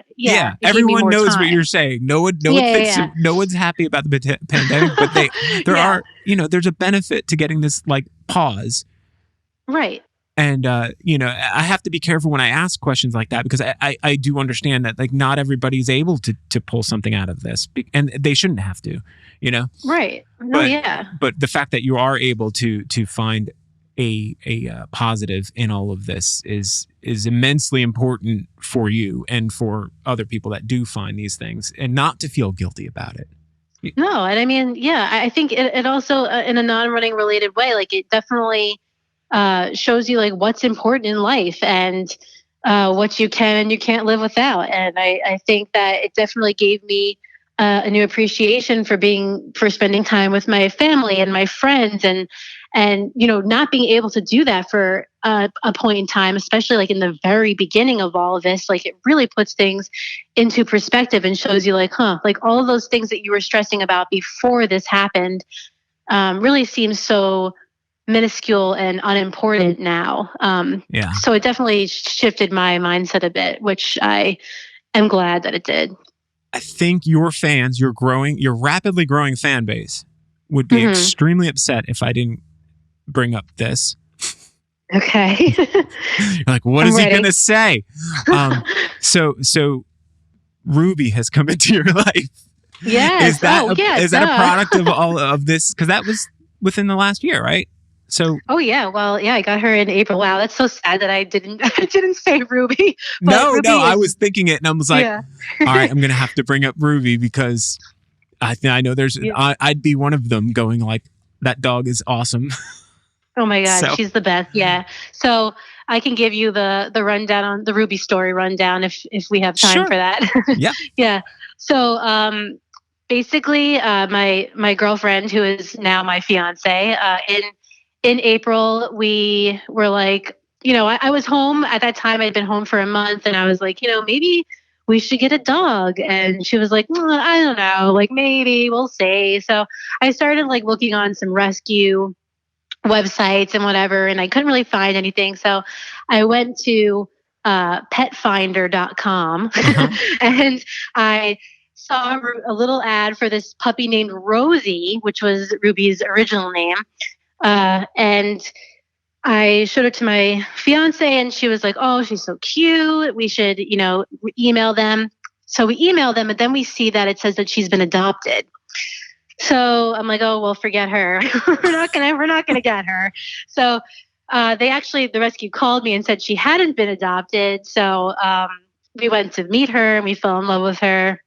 everyone knows what you're saying. No one's happy about the pandemic, but there are, there's a benefit to getting this like pause, right? And I have to be careful when I ask questions like that, because I do understand that like not everybody's able to pull something out of this, and they shouldn't have to, Right. But the fact that you are able to find a positive in all of this is immensely important for you and for other people that do find these things, and not to feel guilty about it. No, and I mean, I think it also, in a non-running related way, like it definitely shows you like what's important in life and what you can and you can't live without. And I think that it definitely gave me a new appreciation for spending time with my family and my friends, and not being able to do that for a point in time, especially like in the very beginning of all of this, like it really puts things into perspective and shows you like, like all of those things that you were stressing about before this happened really seems so minuscule and unimportant now. So it definitely shifted my mindset a bit, which I am glad that it did. I think your fans, your rapidly growing fan base, would be extremely upset if I didn't bring up this. Okay. You're like, what is he going to say? So Ruby has come into your life. Yes. Is that a product of all of this? Because that was within the last year, right? So. Oh yeah, well I got her in April. Wow, that's so sad that I didn't say Ruby. No, I was thinking it, and I was like, all right, I'm gonna have to bring up Ruby because I know there's I'd be one of them going like, that dog is awesome. Oh my God, she's the best. Yeah. So I can give you the rundown on the Ruby story rundown if we have time for that. Yeah. Yeah. So basically, my girlfriend, who is now my fiance, in April, we were like, I was home at that time. I'd been home for a month, and I was like, maybe we should get a dog. And she was like, I don't know, like maybe we'll see. So I started like looking on some rescue websites and whatever, and I couldn't really find anything. So I went to petfinder.com and I saw a little ad for this puppy named Rosie, which was Ruby's original name. And I showed it to my fiance, and she was like, oh, she's so cute. We should, email them. So we email them, and then we see that it says that she's been adopted. So I'm like, oh, well, forget her. we're not gonna get her. So the rescue called me and said she hadn't been adopted. So we went to meet her, and we fell in love with her.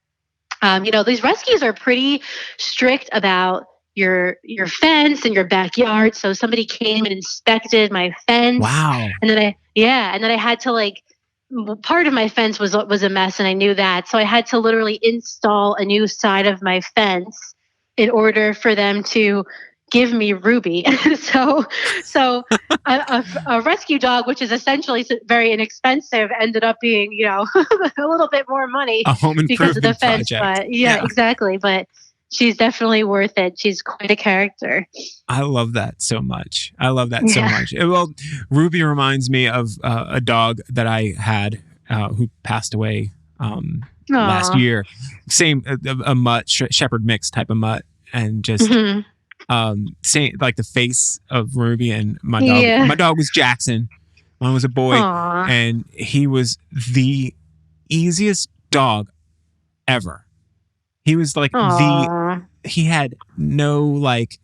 These rescues are pretty strict about your fence and your backyard. So somebody came and inspected my fence. Wow. And then I had to part of my fence was a mess, and I knew that. So I had to literally install a new side of my fence in order for them to give me Ruby. so so a rescue dog, which is essentially very inexpensive, ended up being, a little bit more money A home because of the improvement fence. project. But yeah, exactly. But she's definitely worth it. She's quite a character. I love that so much. I love that so Yeah. much. Well, Ruby reminds me of a dog that I had who passed away last Aw. year. Same, a mutt, shepherd mix type of mutt. And just Mhm. same, like the face of Ruby and my dog. Yeah. My dog was Jackson. Mine was a boy. Aw. And he was the easiest dog ever. He was like Aw. he had no like,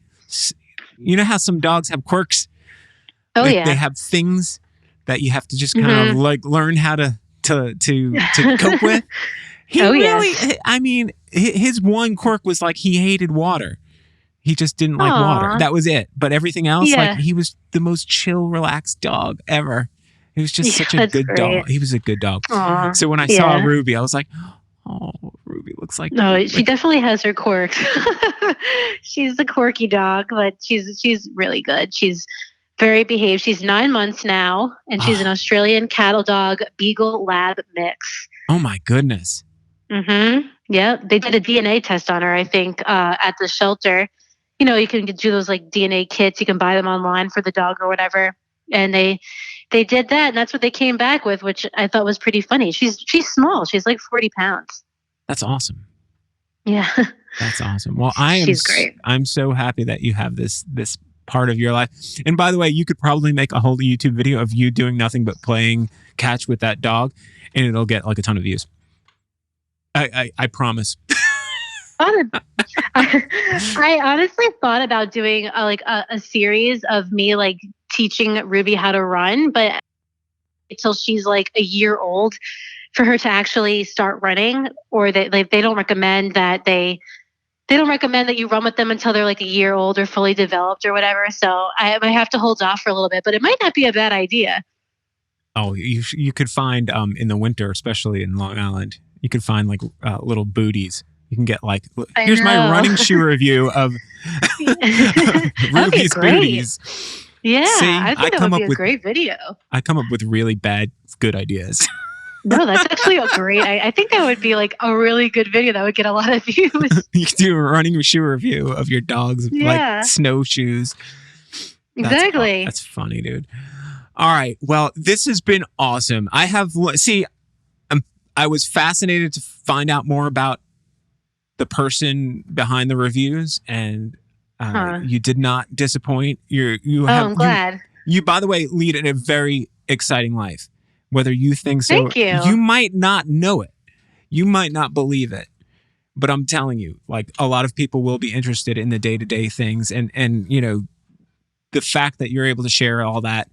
you know how some dogs have quirks? Oh They yeah. have things that you have to just kind of like learn how to cope with. He Oh, really, yes. I mean, his one quirk was like he hated water. He just didn't like water. Aw. That was it. But everything else, like Yeah. he was the most chill, relaxed dog ever. He was just such a That's good great. dog. He was a good dog. Aw. So when I saw Ruby, I was like, oh, Ruby looks like. No, she definitely has her quirks. She's a quirky dog, but she's really good. She's very behaved. She's 9 months now, and she's an Australian cattle dog Beagle Lab mix. Oh my goodness. Mm-hmm. Yeah, they did a DNA test on her, I think, at the shelter. You can do those like DNA kits. You can buy them online for the dog or whatever. And they did that, and that's what they came back with, which I thought was pretty funny. She's small. She's like 40 pounds. That's awesome. Yeah. That's awesome. Well, She's great. I'm so happy that you have this part of your life. And by the way, you could probably make a whole YouTube video of you doing nothing but playing catch with that dog, and it'll get like a ton of views. I promise. I honestly thought about doing a series of me like teaching Ruby how to run, but until she's like a year old for her to actually start running, or they don't recommend that you run with them until they're like a year old or fully developed or whatever. So I might have to hold off for a little bit, but it might not be a bad idea. Oh, you could find in the winter, especially in Long Island, you could find like little booties. You can get like, here's my running shoe review of Ruby's booties. Yeah, See, I think that would be a great video. I come up with really bad, good ideas. No, that's actually a great. I think that would be like a really good video that would get a lot of views. You could do a running shoe review of your dog's like snowshoes. Exactly. That's funny, dude. All right. Well, this has been awesome. I was fascinated to find out more about the person behind the reviews, and you did not disappoint. I'm glad. You, by the way, lead a very exciting life. Whether you think so, Thank you. You might not know it. You might not believe it. But I'm telling you, like a lot of people will be interested in the day-to-day things, and the fact that you're able to share all that,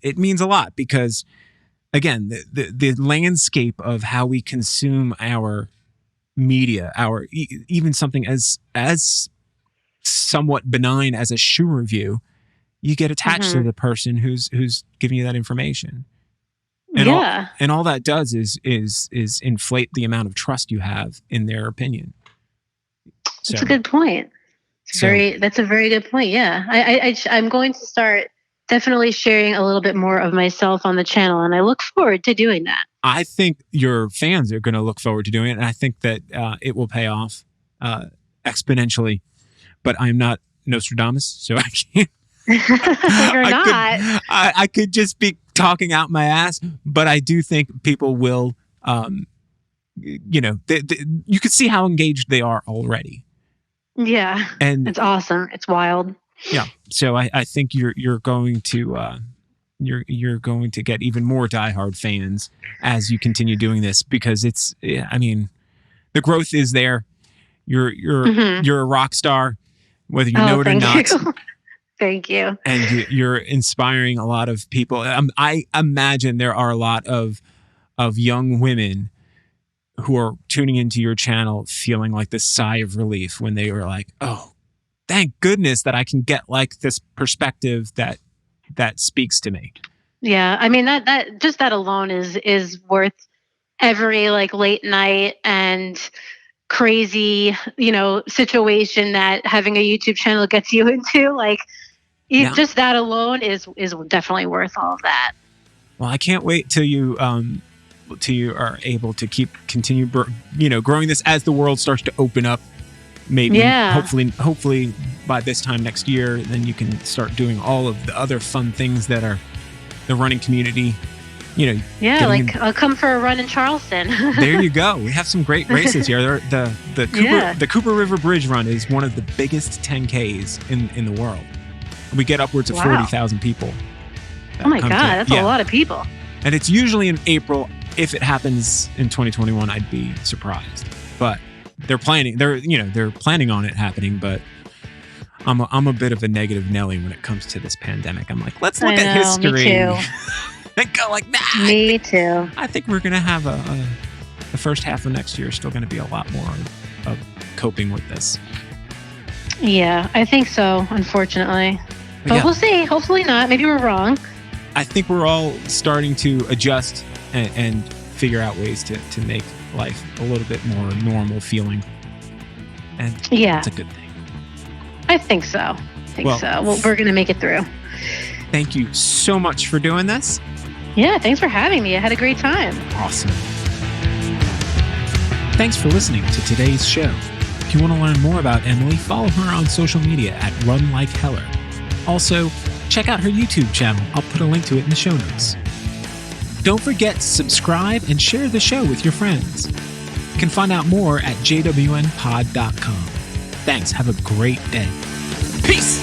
it means a lot, because again, the landscape of how we consume our media, even something as somewhat benign as a shoe review, you get attached to the person who's giving you that information. And all that does is inflate the amount of trust you have in their opinion. So, that's a good point. That's a very good point. Yeah, I'm going to start definitely sharing a little bit more of myself on the channel, and I look forward to doing that. I think your fans are going to look forward to doing it, and I think that it will pay off exponentially. But I'm not Nostradamus, so I can't. You're not. I could just be talking out my ass, but I do think people will. You could see how engaged they are already. Yeah, and it's awesome. It's wild. Yeah, so I think you're going to get even more diehard fans as you continue doing this, because the growth is there. You're a rock star, whether you know it or not. Thank you. And you're inspiring a lot of people. I imagine there are a lot of young women who are tuning into your channel feeling like this sigh of relief when they were like, oh, thank goodness that I can get like this perspective that speaks to me. Yeah. I mean, that just that alone is worth every like late night and crazy, situation that having a YouTube channel gets you into. Like, Yeah. just that alone is definitely worth all of that. Well, I can't wait till you are able to continue growing this as the world starts to open up. Maybe, hopefully by this time next year, then you can start doing all of the other fun things that are the running community. I'll come for a run in Charleston. There you go. We have some great races here. The Cooper River Bridge Run is one of the biggest 10Ks in the world. We get upwards of 40,000 people. Oh my God, that's a lot of people. And it's usually in April. If it happens in 2021, I'd be surprised. But they're planning on it happening. But I'm a bit of a negative Nelly when it comes to this pandemic. I'm like, let's look at history. Me too. And go like that. Me too. I think we're gonna have the first half of next year is still gonna be a lot more of coping with this. Yeah, I think so. Unfortunately, but we'll see. Hopefully not. Maybe we're wrong. I think we're all starting to adjust and figure out ways to make life a little bit more normal feeling. And it's a good thing. I think so. Well, we're going to make it through. Thank you so much for doing this. Yeah, thanks for having me. I had a great time. Awesome. Thanks for listening to today's show. If you want to learn more about Emily, follow her on social media at RunLikeHeller. Also, check out her YouTube channel. I'll put a link to it in the show notes. Don't forget to subscribe and share the show with your friends. You can find out more at jwnpod.com. Thanks. Have a great day. Peace.